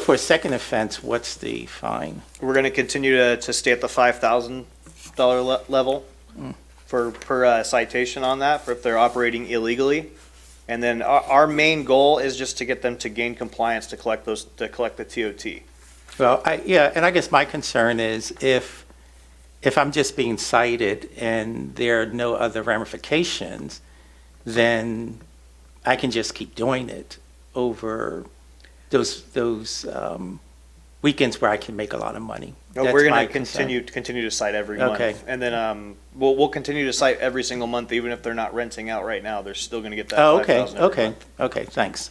for a second offense, what's the fine? We're going to continue to stay at the $5,000 level per citation on that, for if they're operating illegally. And then our main goal is just to get them to gain compliance to collect the TOT. Well, and I guess my concern is if if I'm just being cited and there are no other ramifications, then I can just keep doing it over those weekends where I can make a lot of money. No, That's we're going my to concern. continue to cite every month. Okay. And then we'll continue to cite every single month, even if they're not renting out right now. They're still going to get that Oh, okay, 5,000 every okay, month. okay, thanks.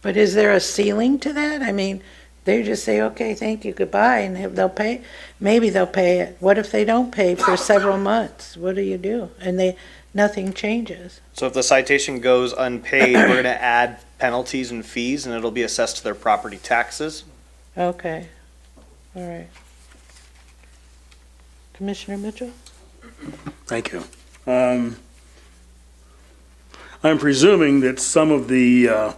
But is there a ceiling to that? I mean, they just say, okay, thank you, goodbye, and they'll pay, maybe they'll pay it. What if they don't pay for several months? What do you do? And nothing changes. So if the citation goes unpaid, we're going to add penalties and fees, and it'll be assessed to their property taxes. Okay, all right. Commissioner Mitchell? Thank you. I'm presuming that some of the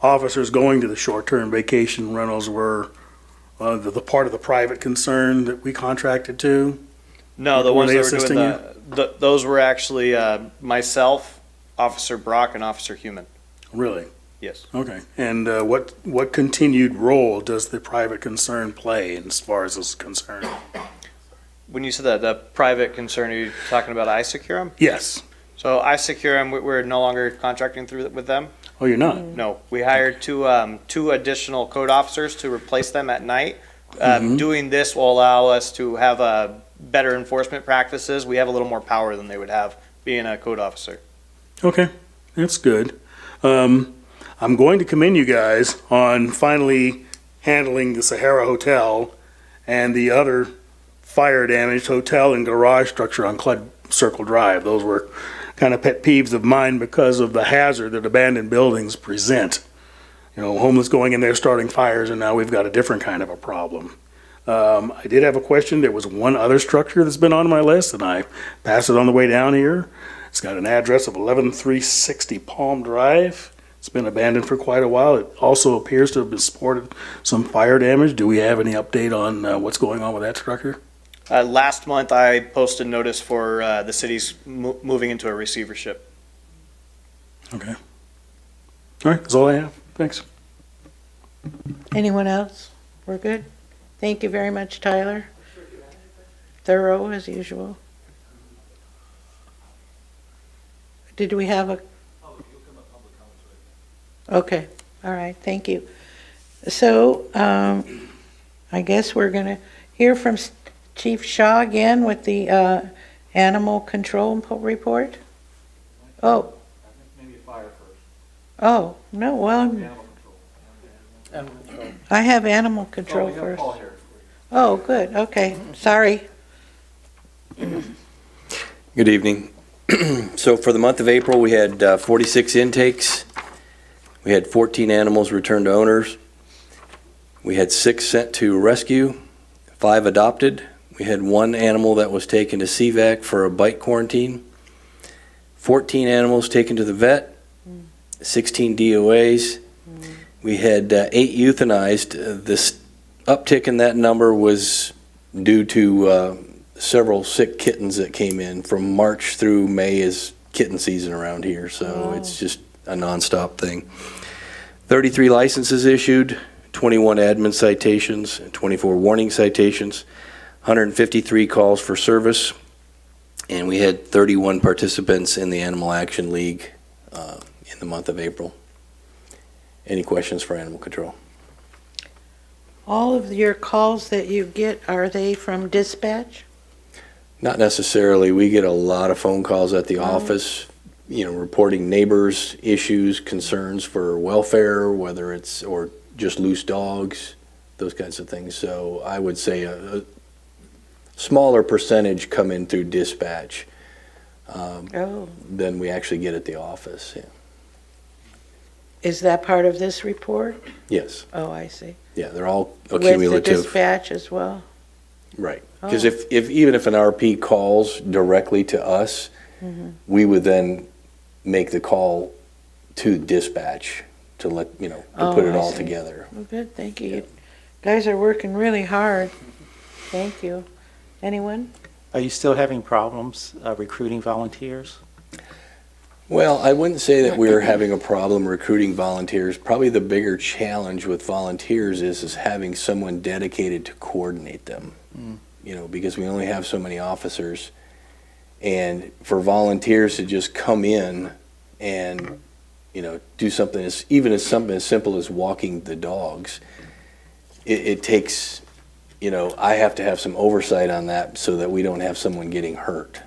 officers going to the short-term vacation rentals were the part of the private concern that we contracted to? No, the Were ones they that were doing assisting those were actually myself, Officer Brock, and Officer Human. Really? Yes. Okay. And what continued role does the private concern play as far as this is concerned? When you said that, the private concern, are you talking about iSecure? Yes. So iSecure, we're no longer contracting through with them. Oh, you're not? No, we hired two additional code officers to replace them at night. Doing this will allow us to have better enforcement practices. We have a little more power than they would have being a code officer. Okay, that's good. I'm going to commend you guys on finally handling the Sahara Hotel and the other fire-damaged hotel and garage structure on Clud Circle Drive. Those were kind of pet peeves of mine because of the hazard that abandoned buildings present. You know, homeless going in there starting fires, and now we've got a different kind of a problem. I did have a question. There was one other structure that's been on my list, and I passed it on the way down here. It's got an address of 11360 Palm Drive. It's been abandoned for quite a while. It also appears to have been supported some fire damage. Do we have any update on what's going on with that structure? Last month, I posted notice for the city's moving into a receivership. Okay. All right, that's all I have. Thanks. Anyone else? We're good? Thank you very much, Tyler. Thorough as usual. Did we have a? Okay, all right, thank you. So, I guess we're gonna hear from Chief Shaw again with the animal control report? Oh. Maybe fire first. Oh, no, well, I have animal control first. Oh, good, okay, sorry. Good evening. So for the month of April, we had 46 intakes. We had 14 animals returned to owners. We had 6 sent to rescue, 5 adopted. We had 1 animal that was taken to CVAC for a bite quarantine. 14 animals taken to the vet, 16 DOAs. We had 8 euthanized. This uptick in that number was due to several sick kittens that came in. From March through May is kitten season around here, so it's just a nonstop thing. 33 licenses issued, 21 admin citations, 24 warning citations, 153 calls for service, and we had 31 participants in the Animal Action League in the month of April. Any questions for animal control? All of your calls that you get, are they from dispatch? Not necessarily. We get a lot of phone calls at the office, you know, reporting neighbors' issues, concerns for welfare, whether it's, or just loose dogs, those kinds of things. So I would say a smaller percentage come in through dispatch than we actually get at the office. Yeah. Is that part of this report? Yes. Oh, I see. Yeah, they're all With accumulative. the dispatch as well? Right. Because even if an RP calls directly to us, we would then make the call to dispatch to let, you know, to put it I all see. together. Well, good, thank you. You guys are working really hard. Thank you. Anyone? Are you still having problems recruiting volunteers? Well, I wouldn't say that we're having a problem recruiting volunteers. Probably the bigger challenge with volunteers is having someone dedicated to coordinate them. because we only have so many officers. And for volunteers to just come in and, do something something as simple as walking the dogs, it takes, I have to have some oversight on that so that we don't have someone getting hurt,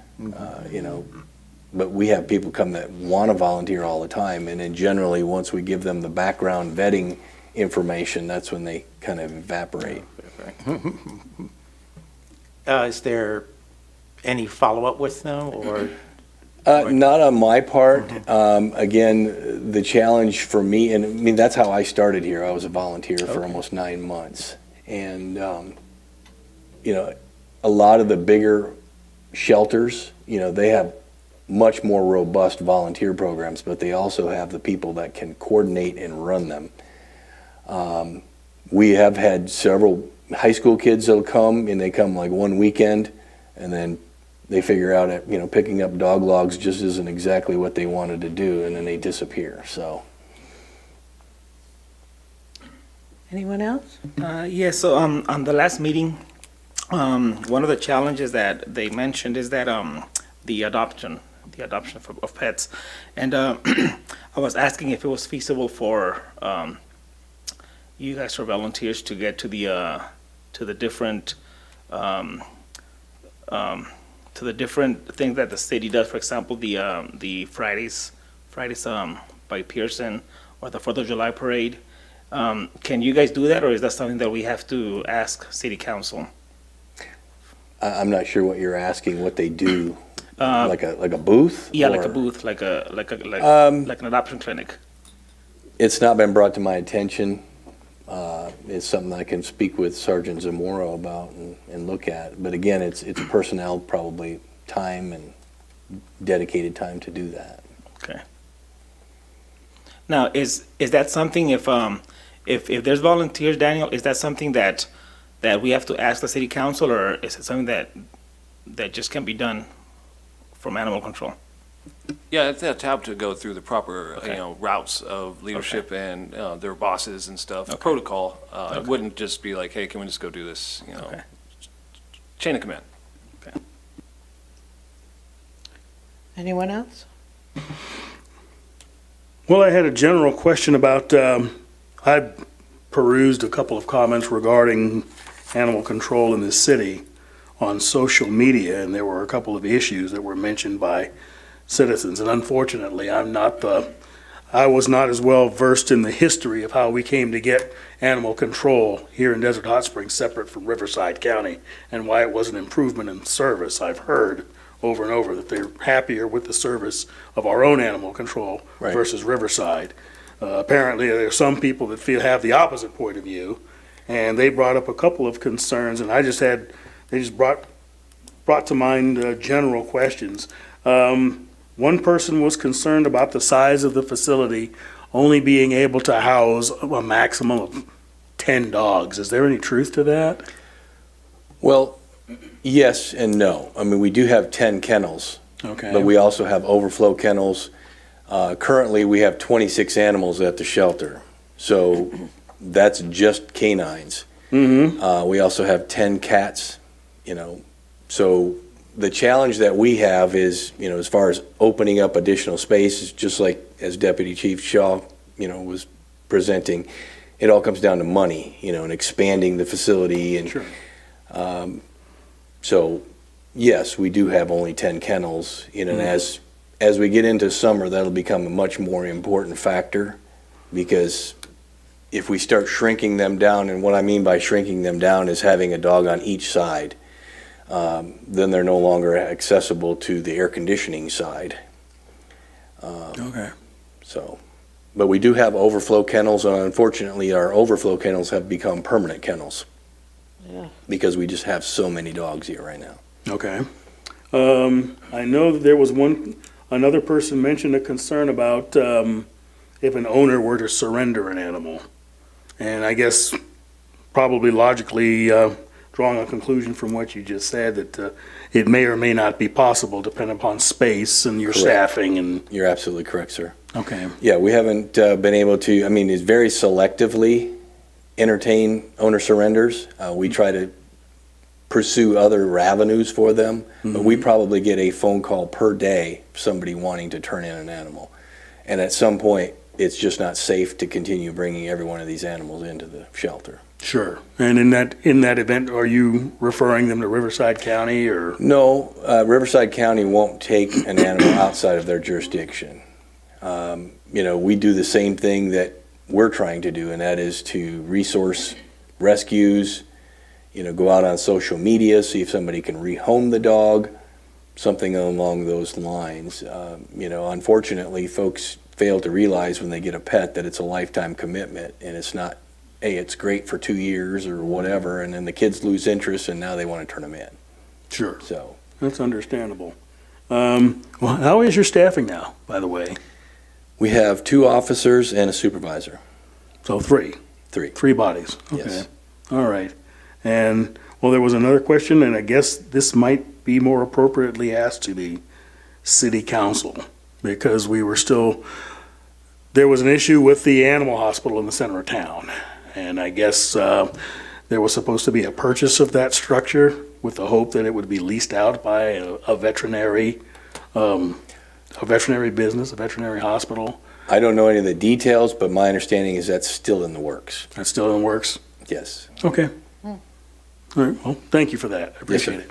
But we have people come that want to volunteer all the time, and then generally, once we give them the background vetting information, that's when they kind of evaporate. Is there any follow-up with them, or? Not on my part. Again, the challenge for me, and I mean, that's how I started here. I was a volunteer for almost 9 months. And, a lot of the bigger shelters, they have much more robust volunteer programs, but they also have the people that can coordinate and run them. We have had several high school kids that'll come, and they come like one weekend, and then they figure out that, picking up dog logs just isn't exactly what they wanted to do, and then they disappear, so. Anyone else? Yeah, so on the last meeting, one of the challenges that they mentioned is that the adoption of pets. And I was asking if it was feasible for you guys or volunteers to get to the different things that the city does. For example, the Fridays by Pearson, or the 4th of July parade. Can you guys do that, or is that something that we have to ask City Council? I'm not sure what you're asking, what they do, like a booth? Yeah, or- like a booth, like an adoption clinic. It's not been brought to my attention. It's something I can speak with Sergeant Zamora about and look at. But again, it's personnel, probably time and dedicated time to do that. Okay. Now, is that something, if there's volunteers, Daniel, is that something that we have to ask the City Council, or is it something that just can be done from animal control? Yeah, they have to go through the proper, Okay. routes of leadership and their bosses and stuff, Okay. protocol. Okay. It wouldn't just be like, hey, can we just go do this, Okay. chain of command. Anyone else? Well, I had a general question about, I perused a couple of comments regarding animal control in this city on social media, and there were a couple of issues that were mentioned by citizens. And unfortunately, I was not as well versed in the history of how we came to get animal control here in Desert Hot Springs separate from Riverside County, and why it was an improvement in service. I've heard over and over that they're happier with the service of our own animal control Right. versus Riverside. Apparently, there are some people that have the opposite point of view, and they brought up a couple of concerns, and they just brought to mind general questions. One person was concerned about the size of the facility only being able to house a maximum of 10 dogs. Is there any truth to that? Well, yes and no. I mean, we do have 10 kennels, Okay. but we also have overflow kennels. Currently, we have 26 animals at the shelter, so that's just canines. Mm-hmm. We also have 10 cats, so the challenge that we have is, as far as opening up additional space, is just like as Deputy Chief Shaw, was presenting, it all comes down to money, and expanding the facility. And Sure. So, yes, we do have only 10 kennels, and as we get into summer, that'll become a much more important factor, because if we start shrinking them down, and what I mean by shrinking them down is having a dog on each side, then they're no longer accessible to the air conditioning side. Okay. So, but we do have overflow kennels, and unfortunately, our overflow kennels have become permanent kennels. Yeah. Because we just have so many dogs here right now. Okay. I know that there was another person mentioned a concern about if an owner were to surrender an animal. And I guess probably logically drawing a conclusion from what you just said that it may or may not be possible depending upon space and your Correct. staffing and. You're absolutely correct, sir. Okay. Yeah, we haven't been able to, it's very selectively entertain owner surrenders. We try to pursue other avenues for them, but we probably get a phone call per day, somebody wanting to turn in an animal. And at some point, it's just not safe to continue bringing every one of these animals into the shelter. Sure. And in that event, are you referring them to Riverside County or? No, Riverside County won't take an animal outside of their jurisdiction. We do the same thing that we're trying to do, and that is to resource rescues, go out on social media, see if somebody can rehome the dog, something along those lines. Unfortunately, folks fail to realize when they get a pet that it's a lifetime commitment, and it's not, hey, it's great for 2 years or whatever, and then the kids lose interest and now they want to turn them in. Sure. So That's understandable. Well, how is your staffing now, by the way? we have 2 officers and a supervisor. So 3. 3. 3 bodies. Okay. Yes. All right. And, well, there was another question, and I guess this might be more appropriately asked to the city council, because there was an issue with the animal hospital in the center of town. And I guess there was supposed to be a purchase of that structure with the hope that it would be leased out by a veterinary business, a veterinary hospital. I don't know any of the details, but my understanding is that's still in the works. That's still in the works? Yes. Okay. All right, well, thank you for that. I appreciate sir.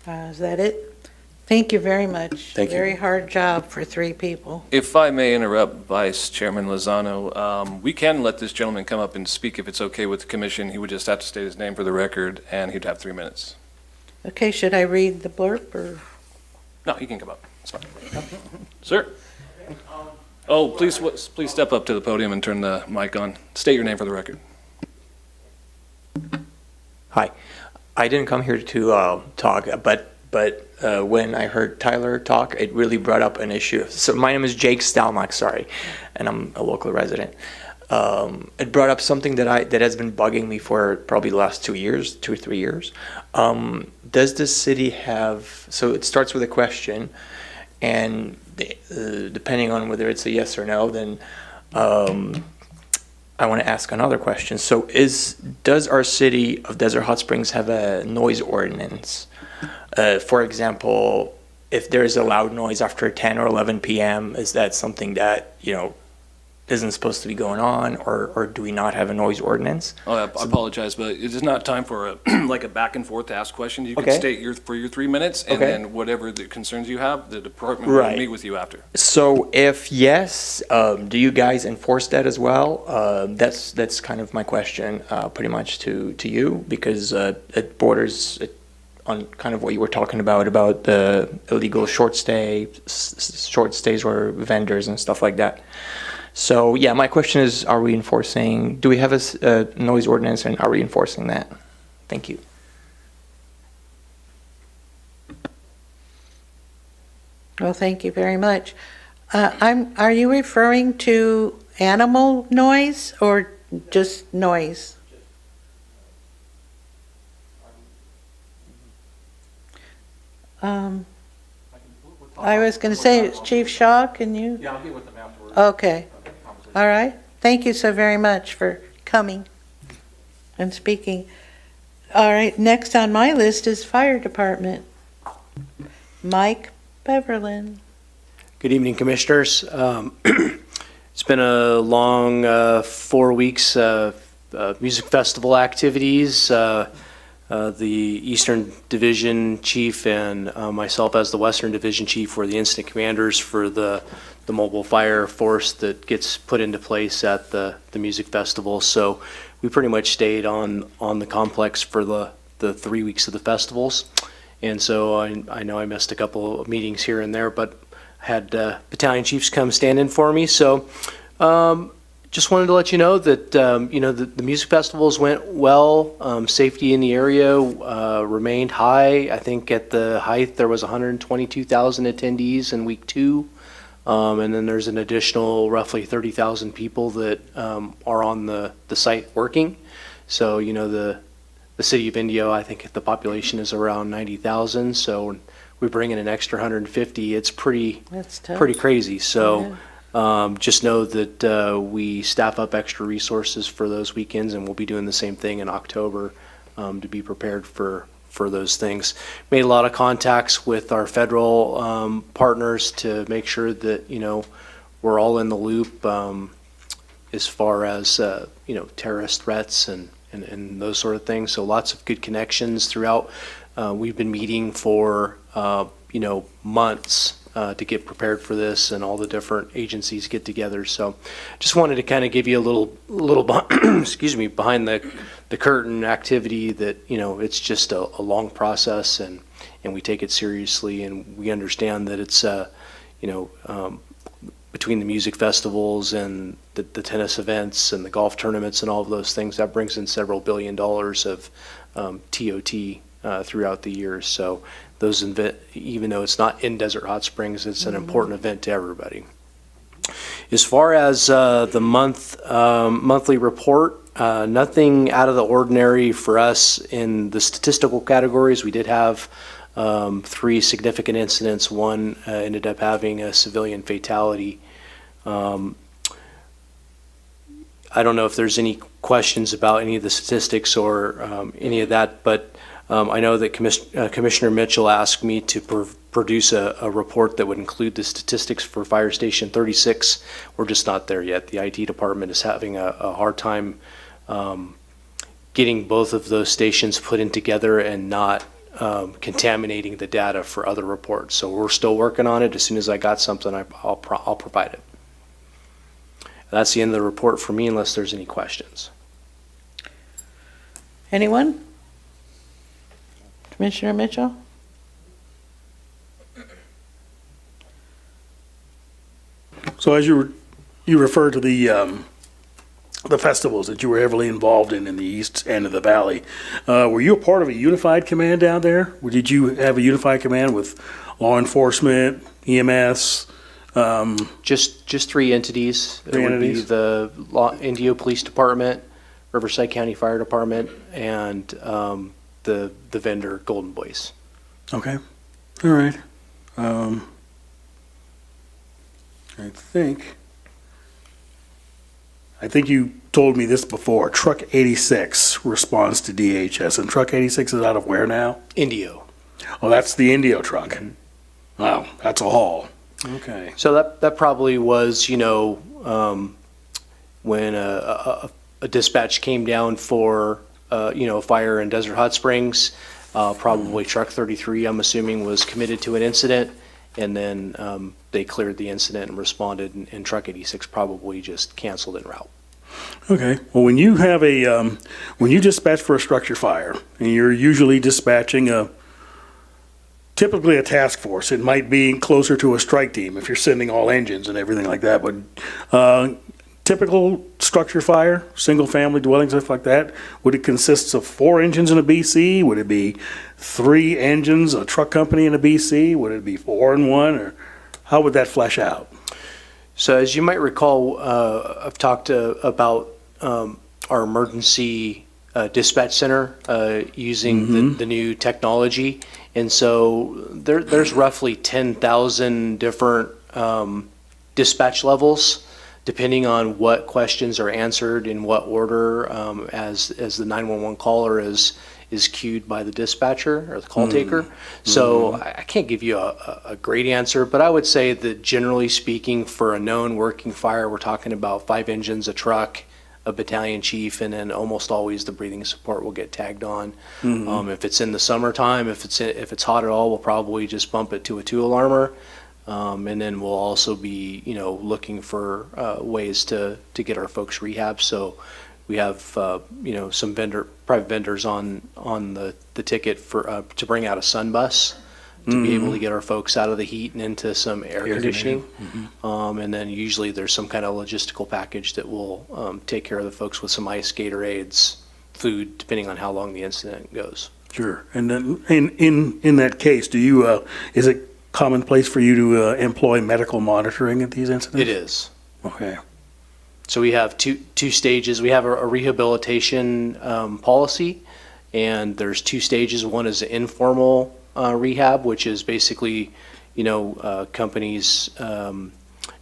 it. Is that it? Thank you very much. Thank you. Very hard job for 3 people. If I may interrupt, Vice Chairman Lozano, we can let this gentleman come up and speak if it's okay with the commission. He would just have to state his name for the record, and he'd have 3 minutes. Okay, should I read the blurb or? No, he can come up. It's fine. Sir? Oh, please step up to the podium and turn the mic on. State your name for the record. Hi. I didn't come here to talk, but when I heard Tyler talk, it really brought up an issue. So my name is Jake Stalmach, sorry, and I'm a local resident. It brought up something that has been bugging me for probably the last 2 or 3 years. Does the city have, so it starts with a question, and depending on whether it's a yes or no, then I want to ask another question. So does our city of Desert Hot Springs have a noise ordinance? For example, if there's a loud noise after 10 or 11 p.m., is that something that, isn't supposed to be going on, or do we not have a noise ordinance? Oh, I apologize, but it is not time for a back and forth to ask questions. You can Okay. state your 3 minutes, and Okay. then whatever the concerns you have, the department will Right. meet with you after. So if yes, do you guys enforce that as well? That's kind of my question, pretty much to you, because it borders on kind of what you were talking about the illegal short stays or vendors and stuff like that. So yeah, my question is, do we have a noise ordinance, and are we enforcing that? Thank you. Well, thank you very much. Are you referring to animal noise or just noise? I was going to say, Chief Shaw, can you? Yeah, I'll get with them afterwards. Okay. All right. Thank you so very much for coming and speaking. All right, next on my list is Fire Department. Mike Beverlin. Good evening, Commissioners. It's been a long 4 weeks of music festival activities. The Eastern Division Chief and myself as the Western Division Chief were the incident commanders for the mobile fire force that gets put into place at the music festival. So we pretty much stayed on the complex for the 3 weeks of the festivals. And so I know I missed a couple of meetings here and there, but had battalion chiefs come stand in for me. So just wanted to let you know that the music festivals went well. Safety in the area remained high. I think at the height there was 122,000 attendees in week 2. And then there's an additional roughly 30,000 people that are on the site working. So, the city of Indio, I think the population is around 90,000. So we bring in an extra 150. It's That's tough. pretty crazy. So just know that we staff up extra resources for those weekends, and we'll be doing the same thing in October to be prepared for those things. Made a lot of contacts with our federal partners to make sure that, we're all in the loop as far as, terrorist threats and those sort of things. So lots of good connections throughout. We've been meeting for, months to get prepared for this, and all the different agencies get together. So just wanted to kind of give you a little excuse me, behind the curtain activity that, it's just a long process, and we take it seriously, and we understand that it's, between the music festivals and the tennis events and the golf tournaments and all of those things, that brings in several $1 billion of TOT throughout the years. So those even though it's not in Desert Hot Springs, it's an important event to everybody. As far as the monthly report, nothing out of the ordinary for us in the statistical categories. We did have 3 significant incidents. One ended up having a civilian fatality. I don't know if there's any questions about any of the statistics or any of that, but I know that Commissioner Mitchell asked me to produce a report that would include the statistics for Fire Station 36. We're just not there yet. The IT department is having a hard time getting both of those stations put in together and not contaminating the data for other reports. So we're still working on it. As soon as I got something, I'll provide it. That's the end of the report for me, unless there's any questions. Anyone? Commissioner Mitchell? So as you referred to the festivals that you were heavily involved in the east end of the valley, were you a part of a unified command down there? Or did you have a unified command with law enforcement, EMS? Just 3 entities. Three It would entities? be the Indio Police Department, Riverside County Fire Department, and the vendor Golden Boys. Okay, all right. I think you told me this before. Truck 86 responds to DHS, and Truck 86 is out of where now? Indio. Oh, that's the Indio truck. Wow, that's a haul. Okay. So that probably was, when a dispatch came down for, fire in Desert Hot Springs, probably Truck 33, I'm assuming, was committed to an incident, and then they cleared the incident and responded, and Truck 86 probably just canceled en route. Okay. Well, when you have when you dispatch for a structure fire, and you're usually dispatching typically a task force, it might be closer to a strike team if you're sending all engines and everything like that, but typical structure fire, single-family dwelling, stuff like that, would it consist of 4 engines in a BC? Would it be 3 engines, a truck company in a BC? Would it be 4 in one, or how would that flesh out? So as you might recall, I've talked about our emergency dispatch center using the new technology. And so there's roughly 10,000 different dispatch levels, depending on what questions are answered in what order, as the 911 caller is queued by the dispatcher or the call taker. So I can't give you a great answer, but I would say that generally speaking, for a known working fire, we're talking about 5 engines, a truck, a battalion chief, and then almost always the breathing support will get tagged on. If it's in the summertime, if it's hot at all, we'll probably just bump it to a 2-alarmer. And then we'll also be, looking for ways to get our folks rehab. So we have, some private vendors on the ticket for to bring out a sun bus to be able to get our folks out of the heat and into some air conditioning. And then usually there's some kind of logistical package that will take care of the folks with some ice, Gatorades, food, depending on how long the incident goes. Sure. And then in that case, do you is it commonplace for you to employ medical monitoring at these incidents? It is. Okay. So we have two stages. We have a rehabilitation policy, and there's 2 stages. One is the informal rehab, which is basically, companies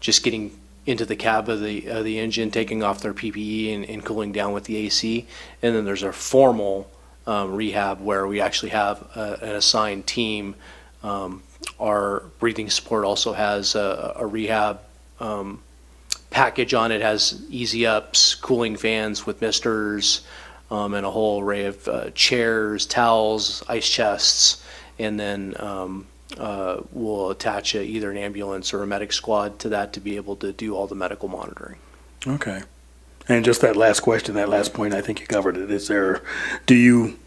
just getting into the cab of the engine, taking off their PPE and cooling down with the AC. And then there's a formal rehab where we actually have an assigned team. Our breathing support also has a rehab package on it, has easy ups, cooling fans with misters, and a whole array of chairs, towels, ice chests, and then we'll attach either an ambulance or a medic squad to that to be able to do all the medical monitoring. Okay. And just that last question, that last point, I think you covered it. Do you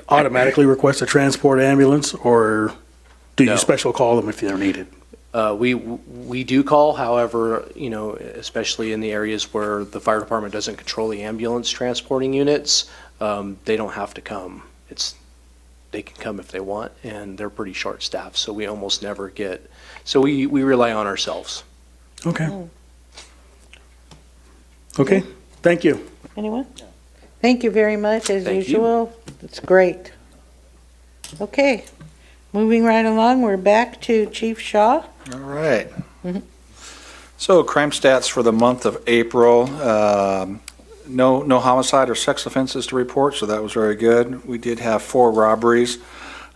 automatically request a transport ambulance, or do you No. special call them if they're needed? We do call, however, especially in the areas where the fire department doesn't control the ambulance transporting units, they don't have to come. They can come if they want, and they're pretty short-staffed, so we almost never get, so we rely on ourselves. Okay. Okay, thank you. Anyone? Thank you very much, as Thank you. usual. It's great. Okay, moving right along, we're back to Chief Shaw. All right. So crime stats for the month of April, no homicide or sex offenses to report, so that was very good. We did have 4 robberies.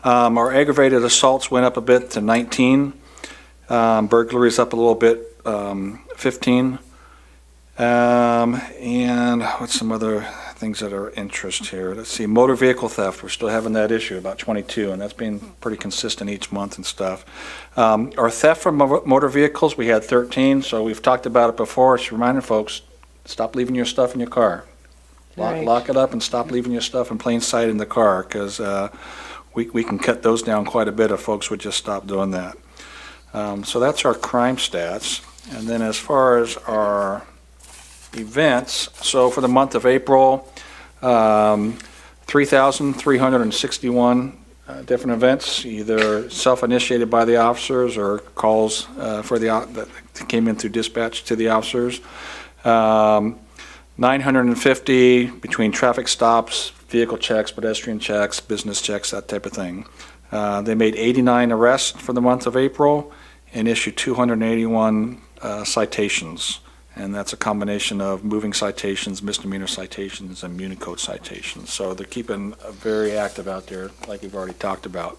Our aggravated assaults went up a bit to 19. Burglaries up a little bit, 15. And what's some other things that are of interest here? Let's see, motor vehicle theft, we're still having that issue, about 22, and that's been pretty consistent each month and stuff. Our theft from motor vehicles, we had 13, so we've talked about it before. Just reminding folks, stop leaving your stuff in your car. Right. Lock it up and stop leaving your stuff in plain sight in the car, because we can cut those down quite a bit if folks would just stop doing that. So that's our crime stats. And then as far as our events, so for the month of April, 3,361 different events, either self-initiated by the officers or calls that came in through dispatch to the officers. 950 between traffic stops, vehicle checks, pedestrian checks, business checks, that type of thing. They made 89 arrests for the month of April and issued 281 citations. And that's a combination of moving citations, misdemeanor citations, and Municode citations. So they're keeping very active out there, like we've already talked about.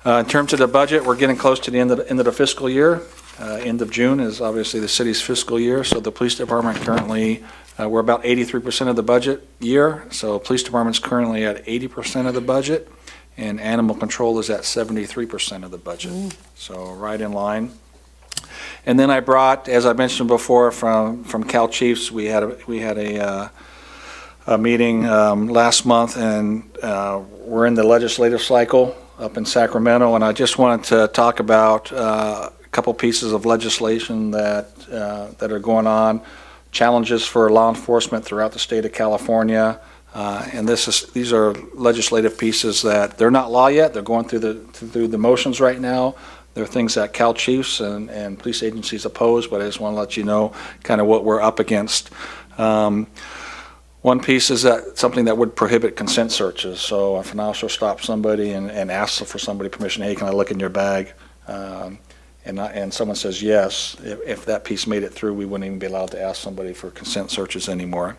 In terms of the budget, we're getting close to the end of the fiscal year. End of June is obviously the city's fiscal year, so the police department currently, we're about 83% of the budget year, so police department's currently at 80% of the budget, and animal control is at 73% of the budget. So right in line. And then I brought, as I mentioned before, from Cal Chiefs, we had a meeting last month, and we're in the legislative cycle up in Sacramento, and I just wanted to talk about a couple pieces of legislation that are going on, challenges for law enforcement throughout the state of California. And these are legislative pieces that they're not law yet. They're going through the motions right now. There are things that Cal Chiefs and police agencies oppose, but I just want to let you know kind of what we're up against. One piece is that something that would prohibit consent searches. So if an officer stops somebody and asks for somebody permission, hey, can I look in your bag? And someone says yes, if that piece made it through, we wouldn't even be allowed to ask somebody for consent searches anymore.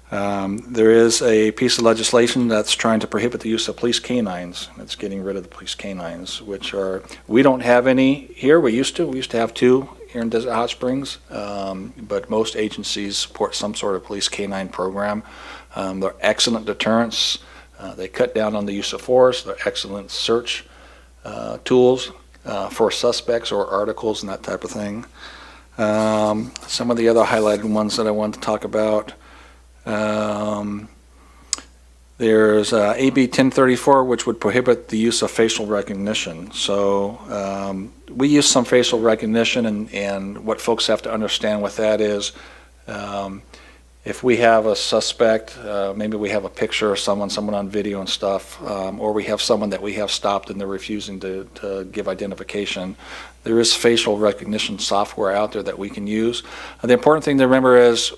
There is a piece of legislation that's trying to prohibit the use of police canines. It's getting rid of the police canines, we don't have any here. We used to have 2 here in Desert Hot Springs, but most agencies support some sort of police canine program. They're excellent deterrents. They cut down on the use of force. They're excellent search tools for suspects or articles and that type of thing. Some of the other highlighted ones that I wanted to talk about. There's AB 1034, which would prohibit the use of facial recognition. So we use some facial recognition, and what folks have to understand with that is if we have a suspect, maybe we have a picture of someone on video and stuff, or we have someone that we have stopped and they're refusing to give identification, there is facial recognition software out there that we can use. The important thing to remember is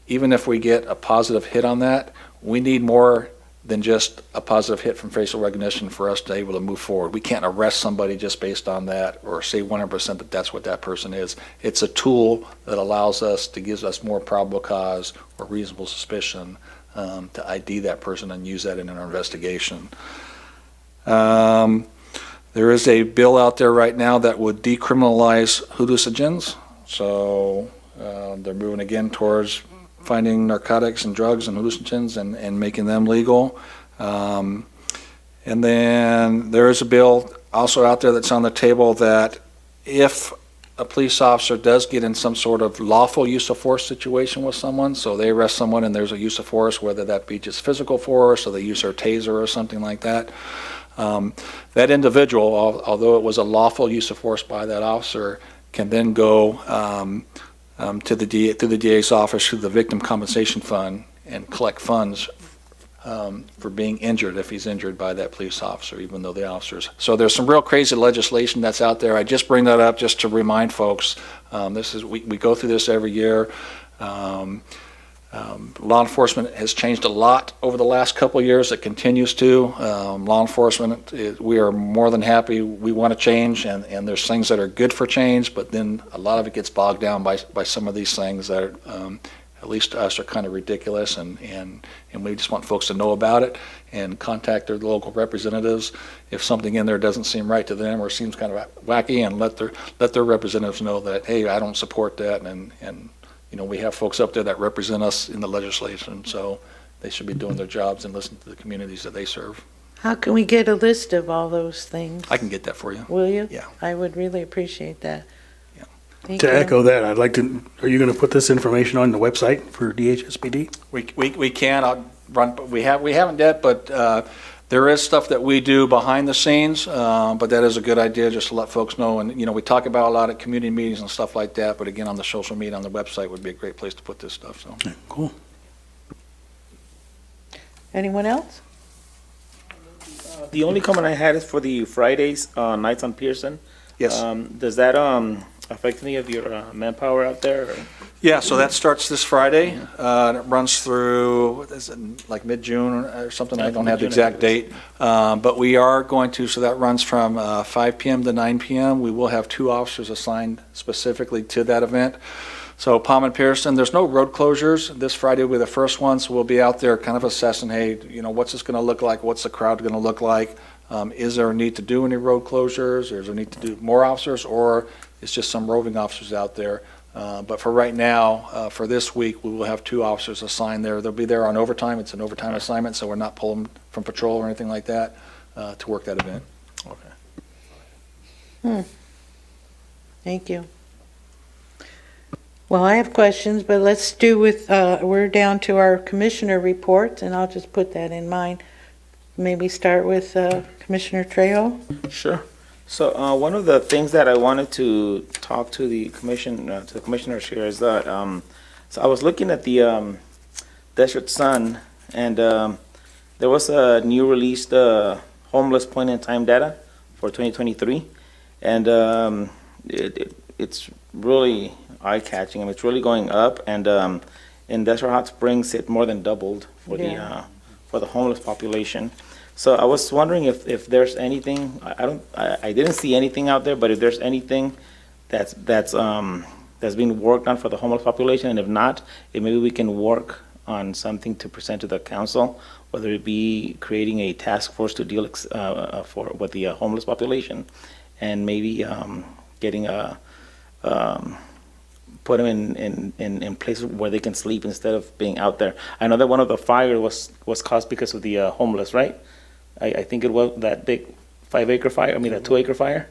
even if we get a positive hit on that, we need more than just a positive hit from facial recognition for us to be able to move forward. We can't arrest somebody just based on that or say 100% that that's what that person is. It's a tool that allows us, to gives us more probable cause or reasonable suspicion to ID that person and use that in our investigation. There is a bill out there right now that would decriminalize hallucinogens. So they're moving again towards finding narcotics and drugs and hallucinogens and making them legal. And then there is a bill also out there that's on the table that if a police officer does get in some sort of lawful use of force situation with someone, so they arrest someone and there's a use of force, whether that be just physical force or they use their taser or something like that, that individual, although it was a lawful use of force by that officer, can then go to the DA's office through the Victim Compensation Fund and collect funds for being injured if he's injured by that police officer, even though the officers. So there's some real crazy legislation that's out there. I just bring that up just to remind folks. We go through this every year. Law enforcement has changed a lot over the last couple of years. It continues to. Law enforcement, we are more than happy. We want to change, and there's things that are good for change, but then a lot of it gets bogged down by some of these things that are, at least to us, are kind of ridiculous, and we just want folks to know about it and contact their local representatives if something in there doesn't seem right to them or seems kind of wacky, and let their representatives know that, hey, I don't support that, and you know, we have folks up there that represent us in the legislation, so they should be doing their jobs and listen to the communities that they serve. How can we get a list of all those things? I can get that for you. Will you? Yeah. I would really appreciate that. Yeah. Thank To you. echo that, I'd like to, are you going to put this information on the website for DHSPD? We can, I'll run, but we haven't yet, but there is stuff that we do behind the scenes, but that is a good idea just to let folks know. And, you know, we talk about a lot at community meetings and stuff like that, but again, on the social media, on the website would be a great place to put this stuff, so. Yeah, cool. Anyone else? The only comment I had is for the Fridays, nights on Pearson. Yes. Does that affect any of your manpower out there? Or? Yeah, so that starts this Friday, and it runs through, what is it, like mid-June or something, I don't have the exact date. But we are going to, so that runs from 5 PM to 9 PM. We will have 2 officers assigned specifically to that event. So Palm and Pearson, there's no road closures. This Friday will be the first one, so we'll be out there kind of assessing, hey, you know, what's this gonna look like? What's the crowd gonna look like? Is there a need to do any road closures? Is there a need to do more officers, or it's just some roving officers out there? But for right now, for this week, we will have 2 officers assigned there. They'll be there on overtime. It's an overtime assignment, so we're not pulling from patrol or anything like that to work that event. Okay. Thank you. Well, I have questions, but let's do with, we're down to our commissioner reports, and I'll just put that in mind. Maybe start with Commissioner Trejo. Sure. So one of the things that I wanted to talk to the commissioners here is that so I was looking at the Desert Sun, and there was a new released homeless point in time data for 2023, and it's really eye-catching. I mean, it's really going up, and in Desert Hot Springs, it more than doubled for the homeless population. So I was wondering if there's anything, I didn't see anything out there, but if there's anything that's being worked on for the homeless population, and if not, if maybe we can work on something to present to the council, whether it be creating a task force to deal with the homeless population, and maybe getting put them in places where they can sleep instead of being out there. I know that one of the fires was caused because of the homeless, right? I think it was that big 5-acre fire, a 2-acre fire.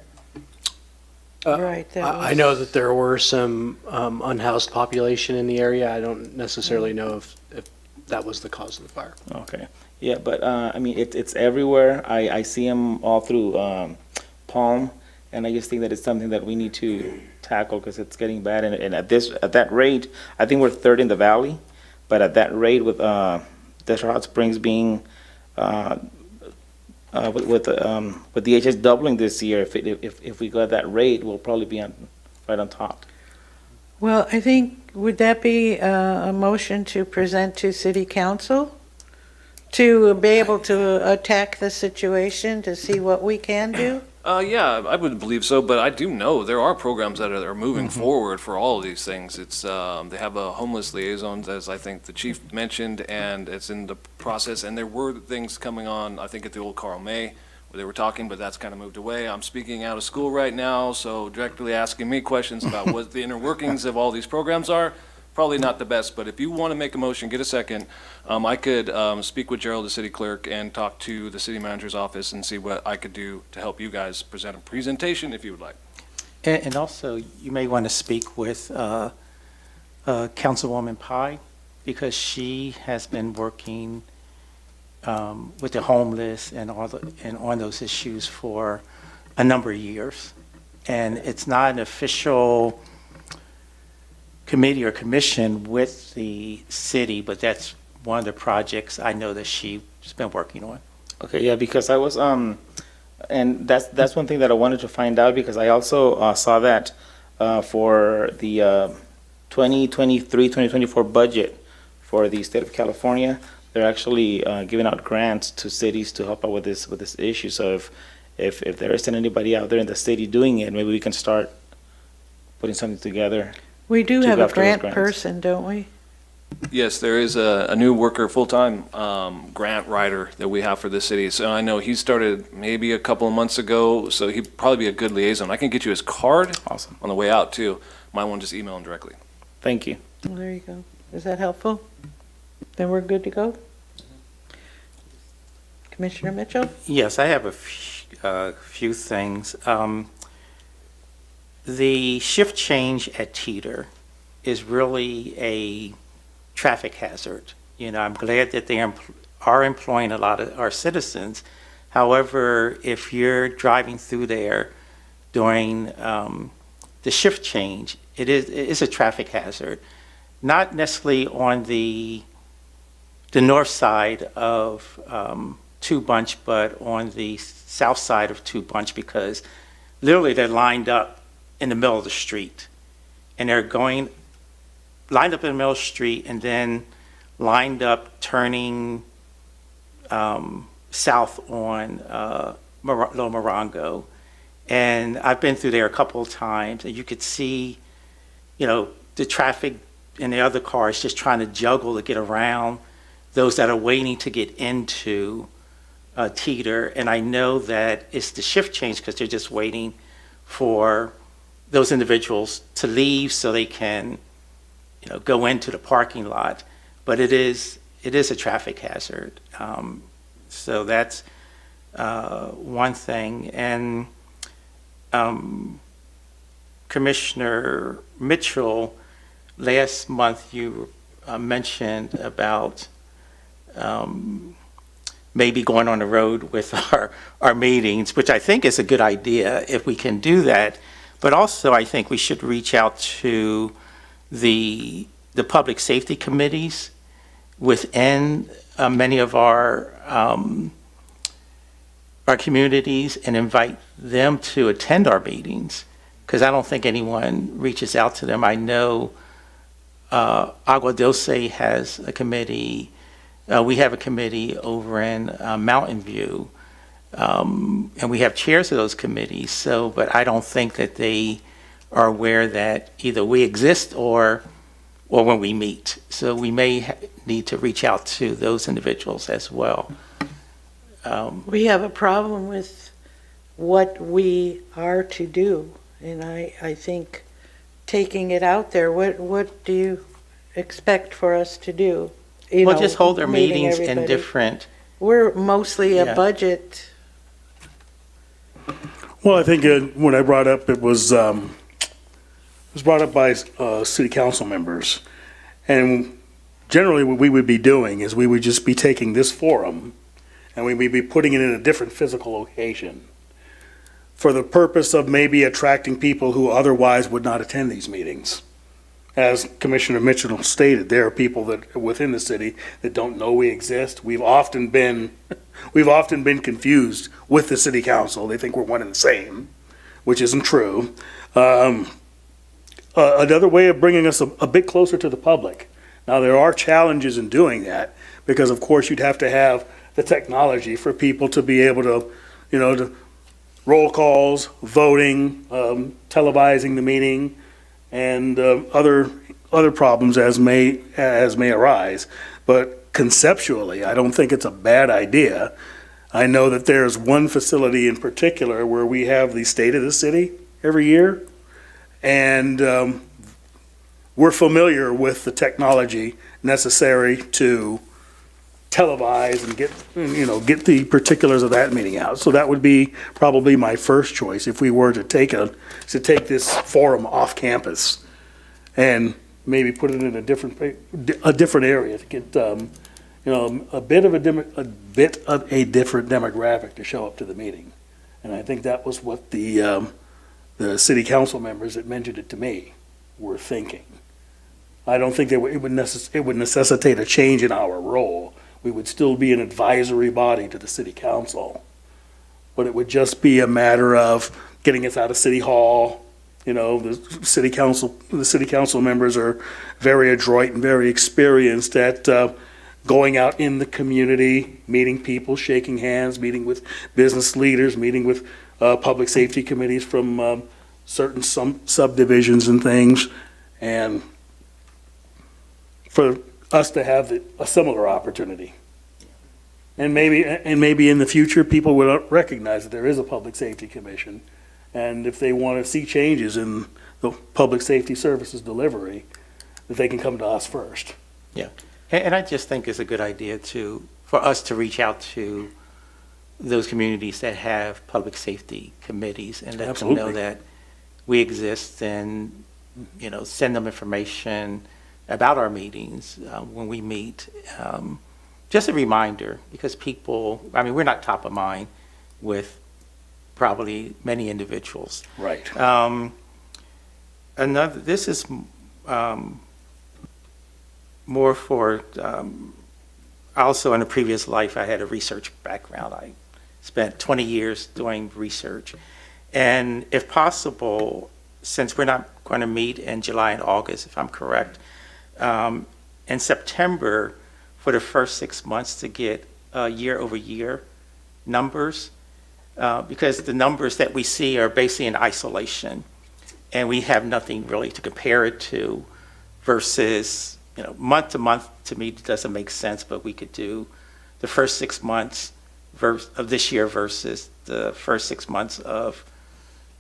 Right. that I was- know that there were some unhoused population in the area. I don't necessarily know if that was the cause of the fire. Okay, yeah, but it's everywhere. I see them all through Palm, and I just think that it's something that we need to tackle because it's getting bad. And at that rate, I think we're 3rd in the valley, but at that rate with Desert Hot Springs being with DHS doubling this year, if we go at that rate, we'll probably be right on top. Well, I think, would that be a motion to present to city council? To be able to attack the situation, to see what we can do? Yeah, I would believe so, but I do know there are programs that are moving forward for all of these things. It's, they have a homeless liaison, as I think the chief mentioned, and it's in the process, and there were things coming on, I think at the old Carl May, where they were talking, but that's kind of moved away. I'm speaking out of school right now, so directly asking me questions about what the inner workings of all these programs are, probably not the best, but if you want to make a motion, get a second. I could speak with Gerald, the city clerk, and talk to the city manager's office and see what I could do to help you guys present a presentation if you would like. And also, you may want to speak with Councilwoman Pai, because she has been working with the homeless and on those issues for a number of years. And it's not an official committee or commission with the city, but that's one of the projects I know that she's been working on. Okay, yeah, because I was, and that's one thing that I wanted to find out, because I also saw that for the 2023-2024 budget for the state of California, they're actually giving out grants to cities to help out with this issue. So if there isn't anybody out there in the city doing it, maybe we can start putting something together. We do To have go a after those grant grants. person, don't we? Yes, there is a new worker, full-time grant writer that we have for the city. So I know he started maybe a couple of months ago, so he'd probably be a good liaison. I can get you his card Awesome. on the way out, too. Might want to just email him directly. Thank you. Well, there you go. Is that helpful? Then we're good to go? Commissioner Mitchell? Yes, I have a few things. The shift change at Teeter is really a traffic hazard. You know, I'm glad that they are employing a lot of our citizens. However, if you're driving through there during the shift change, it is a traffic hazard. Not necessarily on the north side of Two Bunch, but on the south side of Two Bunch, because literally they're lined up in the middle of the street. And they're lined up in the middle of the street and then lined up turning south on Little Morongo. And I've been through there a couple of times, and you could see, the traffic and the other cars just trying to juggle to get around those that are waiting to get into Teeter. And I know that it's the shift change because they're just waiting for those individuals to leave so they can, go into the parking lot. But it is a traffic hazard. So that's one thing. And Commissioner Mitchell, last month you mentioned about maybe going on the road with our meetings, which I think is a good idea if we can do that. But also, I think we should reach out to the public safety committees within many of our communities and invite them to attend our meetings, because I don't think anyone reaches out to them. I know Agua Dulce has a committee. We have a committee over in Mountain View. And we have chairs of those committees, but I don't think that they are aware that either we exist or when we meet. So we may need to reach out to those individuals as well. We have a problem with what we are to do, and I think taking it out there, what do you expect for us to do? Well, just hold our meeting meetings in everybody. Different. We're mostly a Yeah. budget. Well, I think when I brought up, it was brought up by city council members. And generally what we would be doing is we would just be taking this forum and we would be putting it in a different physical location for the purpose of maybe attracting people who otherwise would not attend these meetings. As Commissioner Mitchell stated, there are people that within the city that don't know we exist. We've often been confused with the city council. They think we're one and the same, which isn't true. Another way of bringing us a bit closer to the public. Now, there are challenges in doing that because, of course, you'd have to have the technology for people to be able to, to roll calls, voting, televising the meeting, and other problems as may arise. But conceptually, I don't think it's a bad idea. I know that there's one facility in particular where we have the State of the City every year, and we're familiar with the technology necessary to televise and get the particulars of that meeting out. So that would be probably my first choice if we were to take this forum off campus and maybe put it in a different area to get a bit of a different demographic to show up to the meeting. And I think that was what the city council members that mentioned it to me were thinking. I don't think it would necessitate a change in our role. We would still be an advisory body to the city council, but it would just be a matter of getting us out of City Hall. The city council members are very adroit and very experienced at going out in the community, meeting people, shaking hands, meeting with business leaders, meeting with public safety committees from certain subdivisions and things, and for us to have a similar opportunity. And maybe in the future, people will recognize that there is a public safety commission. And if they want to see changes in the public safety services delivery, that they can come to us first. Yeah. And I just think it's a good idea for us to reach out to those communities that have public safety committees and let them know that we exist, and, send them information about our meetings when we meet. Just a reminder, because we're not top of mind with probably many individuals. Right. This is more for, also in a previous life, I had a research background. I spent 20 years doing research. And if possible, since we're not going to meet in July and August, if I'm correct, in September, for the first 6 months to get year-over-year numbers, because the numbers that we see are basically in isolation, and we have nothing really to compare it to versus, month to month, to me, doesn't make sense, but we could do the first 6 months of this year versus the first 6 months of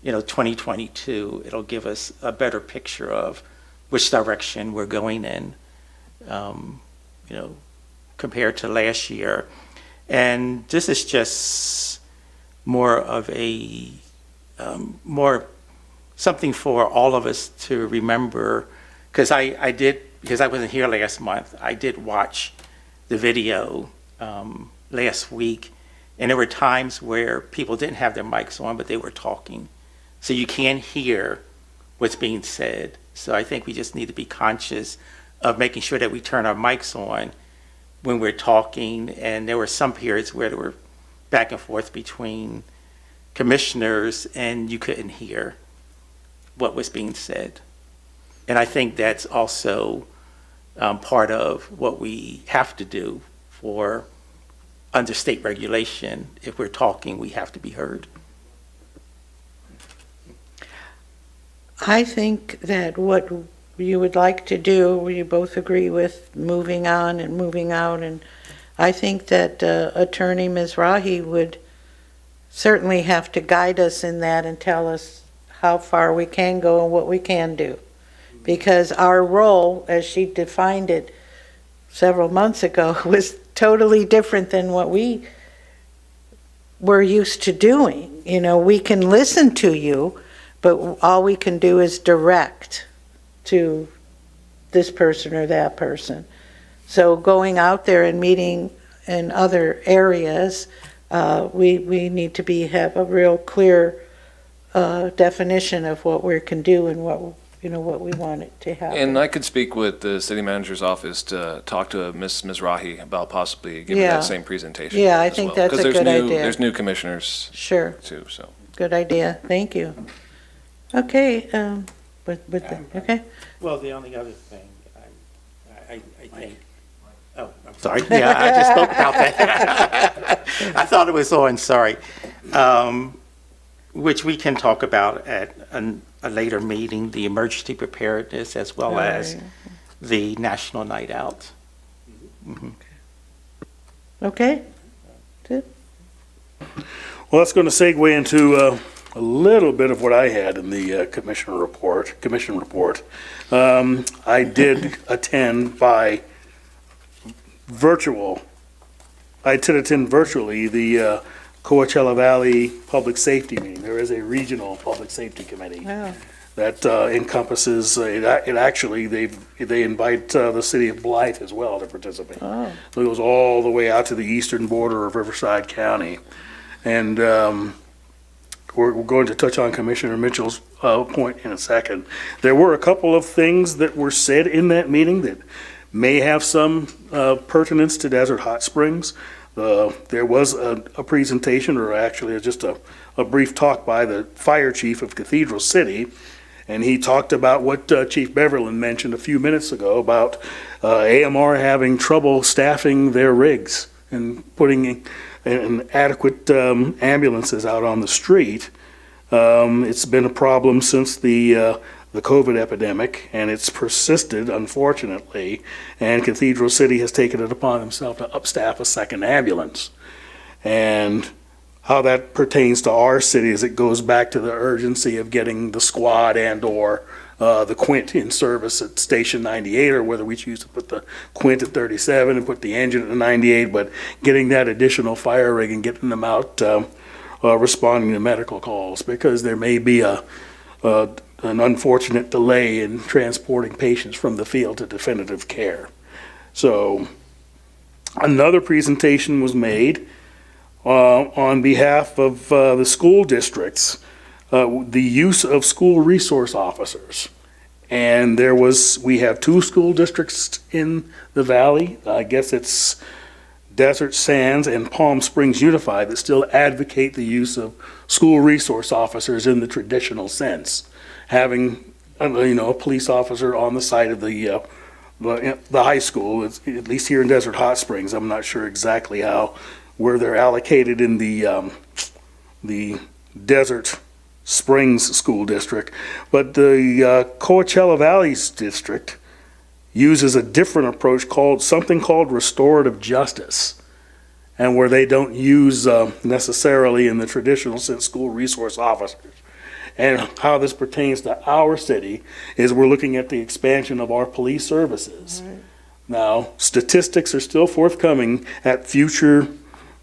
2022. It'll give us a better picture of which direction we're going in, compared to last year. And this is just more of something for all of us to remember, because because I wasn't here last month, I did watch the video last week, and there were times where people didn't have their mics on, but they were talking. So you can hear what's being said. So I think we just need to be conscious of making sure that we turn our mics on when we're talking. And there were some periods where there were back and forth between commissioners and you couldn't hear what was being said. And I think that's also part of what we have to do for under state regulation. If we're talking, we have to be heard. I think that what you would like to do, we both agree with moving on and moving out, and I think that Attorney Mizrahi would certainly have to guide us in that and tell us how far we can go and what we can do. Because our role, as she defined it several months ago, was totally different than what we were used to doing. We can listen to you, but all we can do is direct to this person or that person. So going out there and meeting in other areas, we need to have a real clear definition of what we can do and what we want it to happen. And I could speak with the city manager's office to talk to Ms. Mizrahi about possibly giving that same presentation. Yeah, I as think well. that's a 'Cause good idea. There's new commissioners Sure. too, so. Good idea. Thank you. Okay, okay. Well, the only other thing, I think, oh, I'm sorry. Yeah, I just spoke about that. I thought it was on, sorry. which we can talk about at a later meeting, the emergency preparedness as well as the National Night Out. Okay? Well, that's going to segue into a little bit of what I had in the commission report. I did attend by virtual. I did attend virtually the Coachella Valley Public Safety meeting. There is a regional public safety committee Oh. that encompasses. It actually they invite the city of Blythe as well to participate. Oh. So it goes all the way out to the eastern border of Riverside County. And we're going to touch on Commissioner Mitchell's point in a second. There were a couple of things that were said in that meeting that may have some pertinence to Desert Hot Springs. There was a presentation, or actually just a brief talk by the fire chief of Cathedral City, and he talked about what Chief Beverland mentioned a few minutes ago about AMR having trouble staffing their rigs and putting adequate ambulances out on the street. It's been a problem since the COVID epidemic, and it's persisted, unfortunately, and Cathedral City has taken it upon themselves to upstaff a second ambulance. And how that pertains to our city is it goes back to the urgency of getting the squad and/or the Quint in service at Station 98, or whether we choose to put the Quint at 37 and put the engine at the 98, but getting that additional fire rig and getting them out responding to medical calls, because there may be an unfortunate delay in transporting patients from the field to definitive care. So another presentation was made on behalf of the school districts, the use of school resource officers. And we have two school districts in the valley. I guess it's Desert Sands and Palm Springs Unified that still advocate the use of school resource officers in the traditional sense. Having, a police officer on the site of the high school, at least here in Desert Hot Springs. I'm not sure exactly where they're allocated in the Desert Springs School District, but the Coachella Valley's district uses a different approach called restorative justice, and where they don't use necessarily in the traditional sense school resource officers. And how this pertains to our city is we're looking at the expansion of our police services. Right. Now, statistics are still forthcoming at future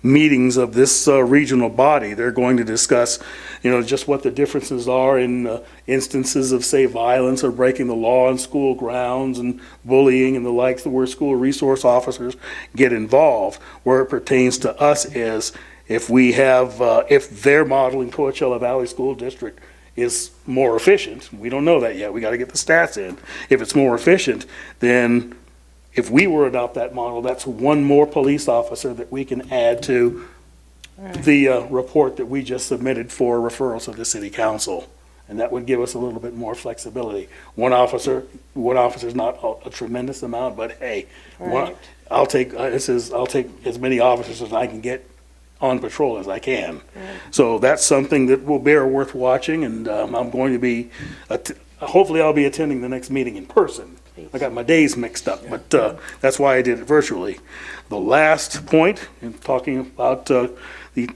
meetings of this regional body. They're going to discuss, just what the differences are in instances of, say, violence or breaking the law on school grounds and bullying and the likes, where school resource officers get involved. Where it pertains to us is if they're modeling Coachella Valley School District is more efficient, we don't know that yet, we got to get the stats in. If it's more efficient, then if we were to adopt that model, that's one more police officer that we can add to the report that we just submitted for referrals to the city council. And that would give us a little bit more flexibility. One officer is not a tremendous amount, but hey, I'll take as many officers as I can get on patrol as I can. So that's something that will bear worth watching, and I'm going to be, hopefully I'll be attending the next meeting in person. I got my days mixed up, but that's why I did it virtually. The last point in talking about the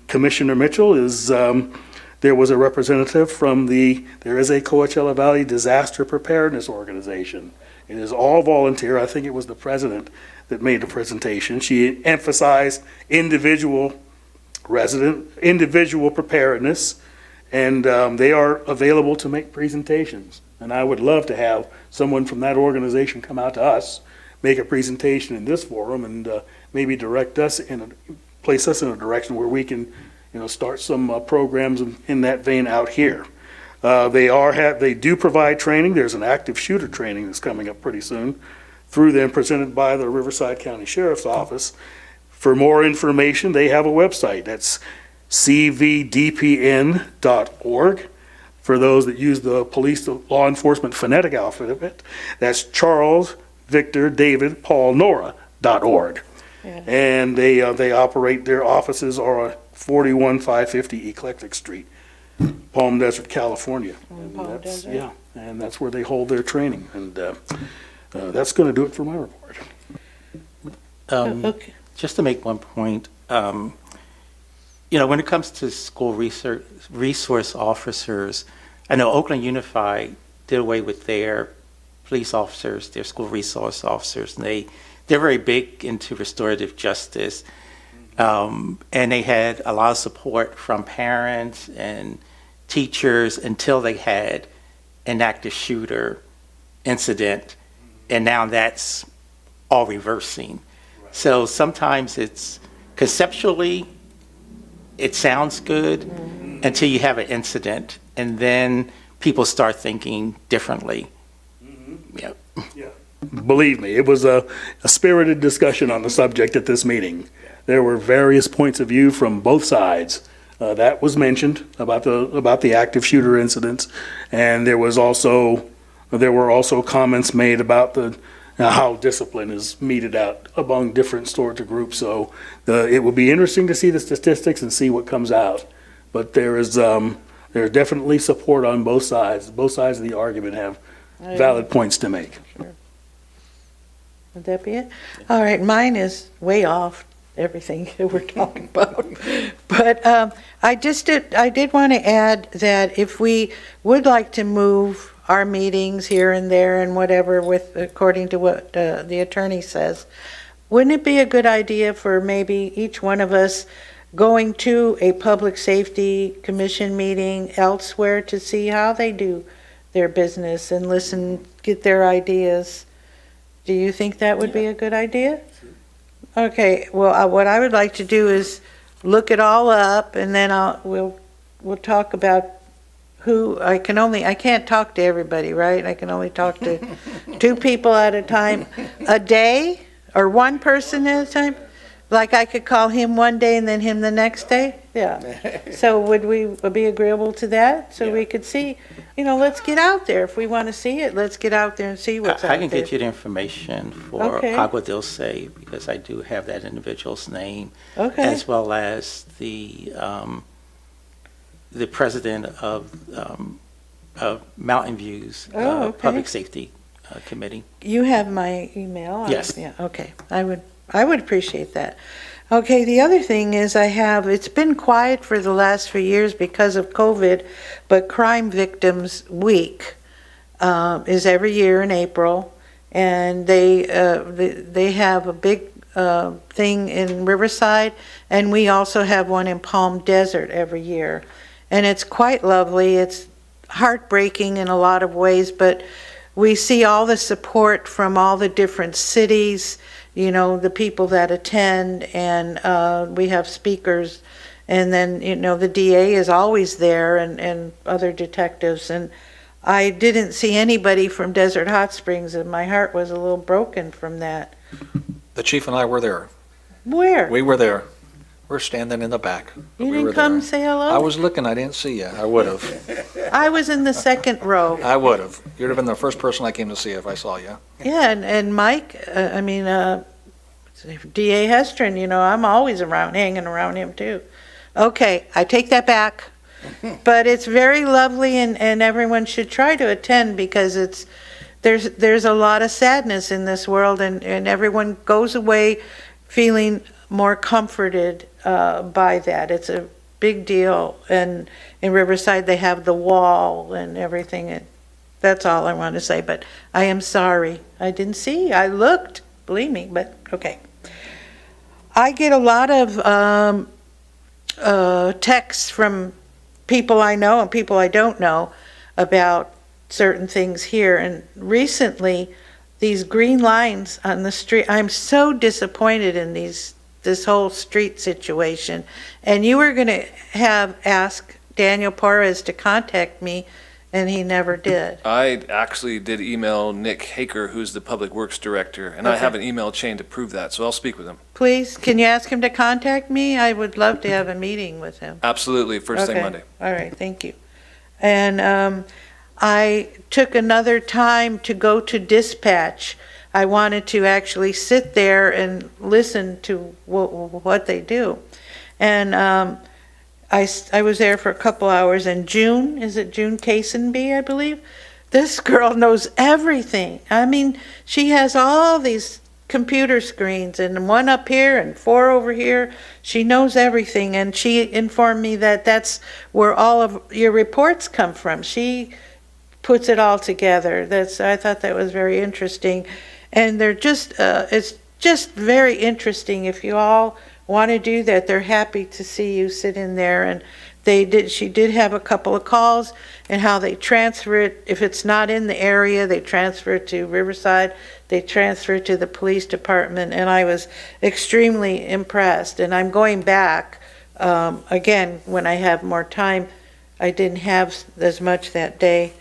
Commissioner Mitchell is there was a representative from there is a Coachella Valley Disaster Preparedness Organization. It is all volunteer. I think it was the president that made the presentation. She emphasized individual preparedness, and they are available to make presentations. And I would love to have someone from that organization come out to us, make a presentation in this forum, and maybe place us in a direction where we can, start some programs in that vein out here. They do provide training. There's an active shooter training that's coming up pretty soon through them, presented by the Riverside County Sheriff's Office. For more information, they have a website. That's cvdpn.org. For those that use the police law enforcement phonetic alphabet of it, that's Charles Victor David Paul Nora.org. Yeah. And they operate, their offices are 41550 Eclectic Street. Palm Desert, California. And Palm that's- Desert. Yeah, and that's where they hold their training. And that's going to do it for my report. Okay. Just to make one point, when it comes to school resource officers, I know Oakland Unified did away with their police officers, their school resource officers, and they're very big into restorative justice. And they had a lot of support from parents and teachers until they had an active shooter incident, and now that's all reversing. So sometimes it's conceptually, it sounds good until you have an incident, and then people start thinking differently. Yep. Believe me, it was a spirited discussion on the subject at this meeting. There were various points of view from both sides. That was mentioned about the active shooter incidents, and there were also comments made about how discipline is meted out among different sorts of groups. So it will be interesting to see the statistics and see what comes out. But there's definitely support on both sides. Both sides of the argument have valid points to make. Would that be it? All right, mine is way off everything that we're talking about. But I did want to add that if we would like to move our meetings here and there and whatever according to what the attorney says, wouldn't it be a good idea for maybe each one of us going to a public safety commission meeting elsewhere to see how they do their business and listen, get their ideas? Do you think that would be a good idea? Okay, well, what I would like to do is look it all up, and then we'll talk about who, I can't talk to everybody, right? I can only talk to 2 people at a time a day, or 1 person at a time? Like I could call him one day and then him the next day? Yeah. So would we be agreeable to that? So we could see, let's get out there. If we want to see it, let's get out there and see what's out there. I can get you the information for Okay. Agua Dulce, because I do have that individual's name, Okay. as well as the president of Mountain View's Oh, okay. Public Safety Committee. You have my email? Yes. Yeah, okay. I would appreciate that. Okay, the other thing is it's been quiet for the last few years because of COVID, but Crime Victims Week is every year in April, and they have a big thing in Riverside, and we also have one in Palm Desert every year. And it's quite lovely. It's heartbreaking in a lot of ways, but we see all the support from all the different cities, the people that attend, and we have speakers, and then, the DA is always there, and other detectives, and I didn't see anybody from Desert Hot Springs, and my heart was a little broken from that. The chief and I were there. Where? We were there. We're standing in the back. You We didn't were come there. say hello? I was looking, I didn't see you. I would have. I was in the second row. I would have. You'd have been the first person I came to see if I saw you. Yeah, and Mike, DA Hestron, I'm always hanging around him too. Okay, I take that back. But it's very lovely, and everyone should try to attend, because there's a lot of sadness in this world, and everyone goes away feeling more comforted by that. It's a big deal, and in Riverside they have the wall and everything, and that's all I want to say. But I am sorry, I didn't see. I looked, believe me, but okay. I get a lot of texts from people I know and people I don't know about certain things here, and recently these green lines on the street, I'm so disappointed in this whole street situation. And you were going to ask Daniel Perez to contact me, and he never did. I actually did email Nick Haker, who's the Public Works Director, and I Okay. have an email chain to prove that, so I'll speak with him. Please, can you ask him to contact me? I would love to have a meeting with him. Absolutely, first thing Okay. Monday. All right, thank you. And I took another time to go to dispatch. I wanted to actually sit there and listen to what they do. And I was there for a couple hours, and June, is it June Casenby, I believe? This girl knows everything. I mean, she has all these computer screens, and one up here and 4 over here. She knows everything, and she informed me that that's where all of your reports come from. She puts it all together. I thought that was very interesting, and they're just it's just very interesting. If you all want to do that, they're happy to see you sit in there. And she did have a couple of calls, and how they transfer it. If it's not in the area, they transfer it to Riverside, they transfer it to the police department, and I was extremely impressed. And I'm going back again when I have more time. I didn't have as much that day,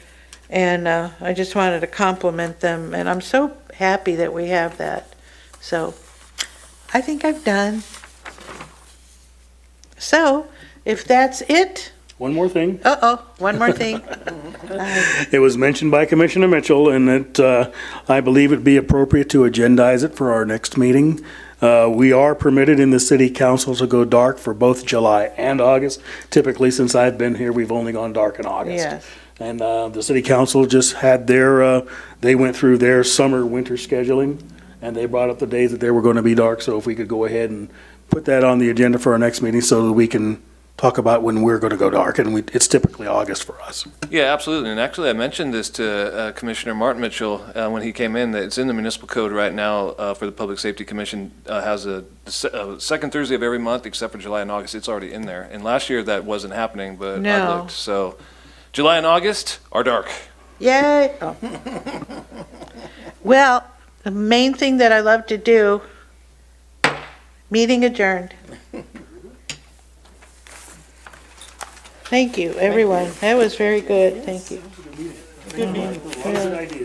and I just wanted to compliment them, and I'm so happy that we have that. So I think I've done. So if that's it, One more thing. one more thing. It was mentioned by Commissioner Mitchell, and that I believe it'd be appropriate to agendize it for our next meeting. We are permitted in the city council to go dark for both July and August. Typically, since I've been here, we've only gone dark in August. Yes. And the city council just had they went through their summer-winter scheduling, and they brought up the days that they were going to be dark. So if we could go ahead and put that on the agenda for our next meeting so that we can talk about when we're going to go dark, and it's typically August for us. Yeah, absolutely. And actually, I mentioned this to Commissioner Martin Mitchell when he came in, that it's in the municipal code right now for the Public Safety Commission, has a second Thursday of every month except for July and August. It's already in there. And last year that wasn't happening, but I No. looked. So July and August are dark. Yay. Oh. Well, the main thing that I love to do, meeting adjourned. Thank you, everyone. That was very good. Thank you. Good meeting. Good idea.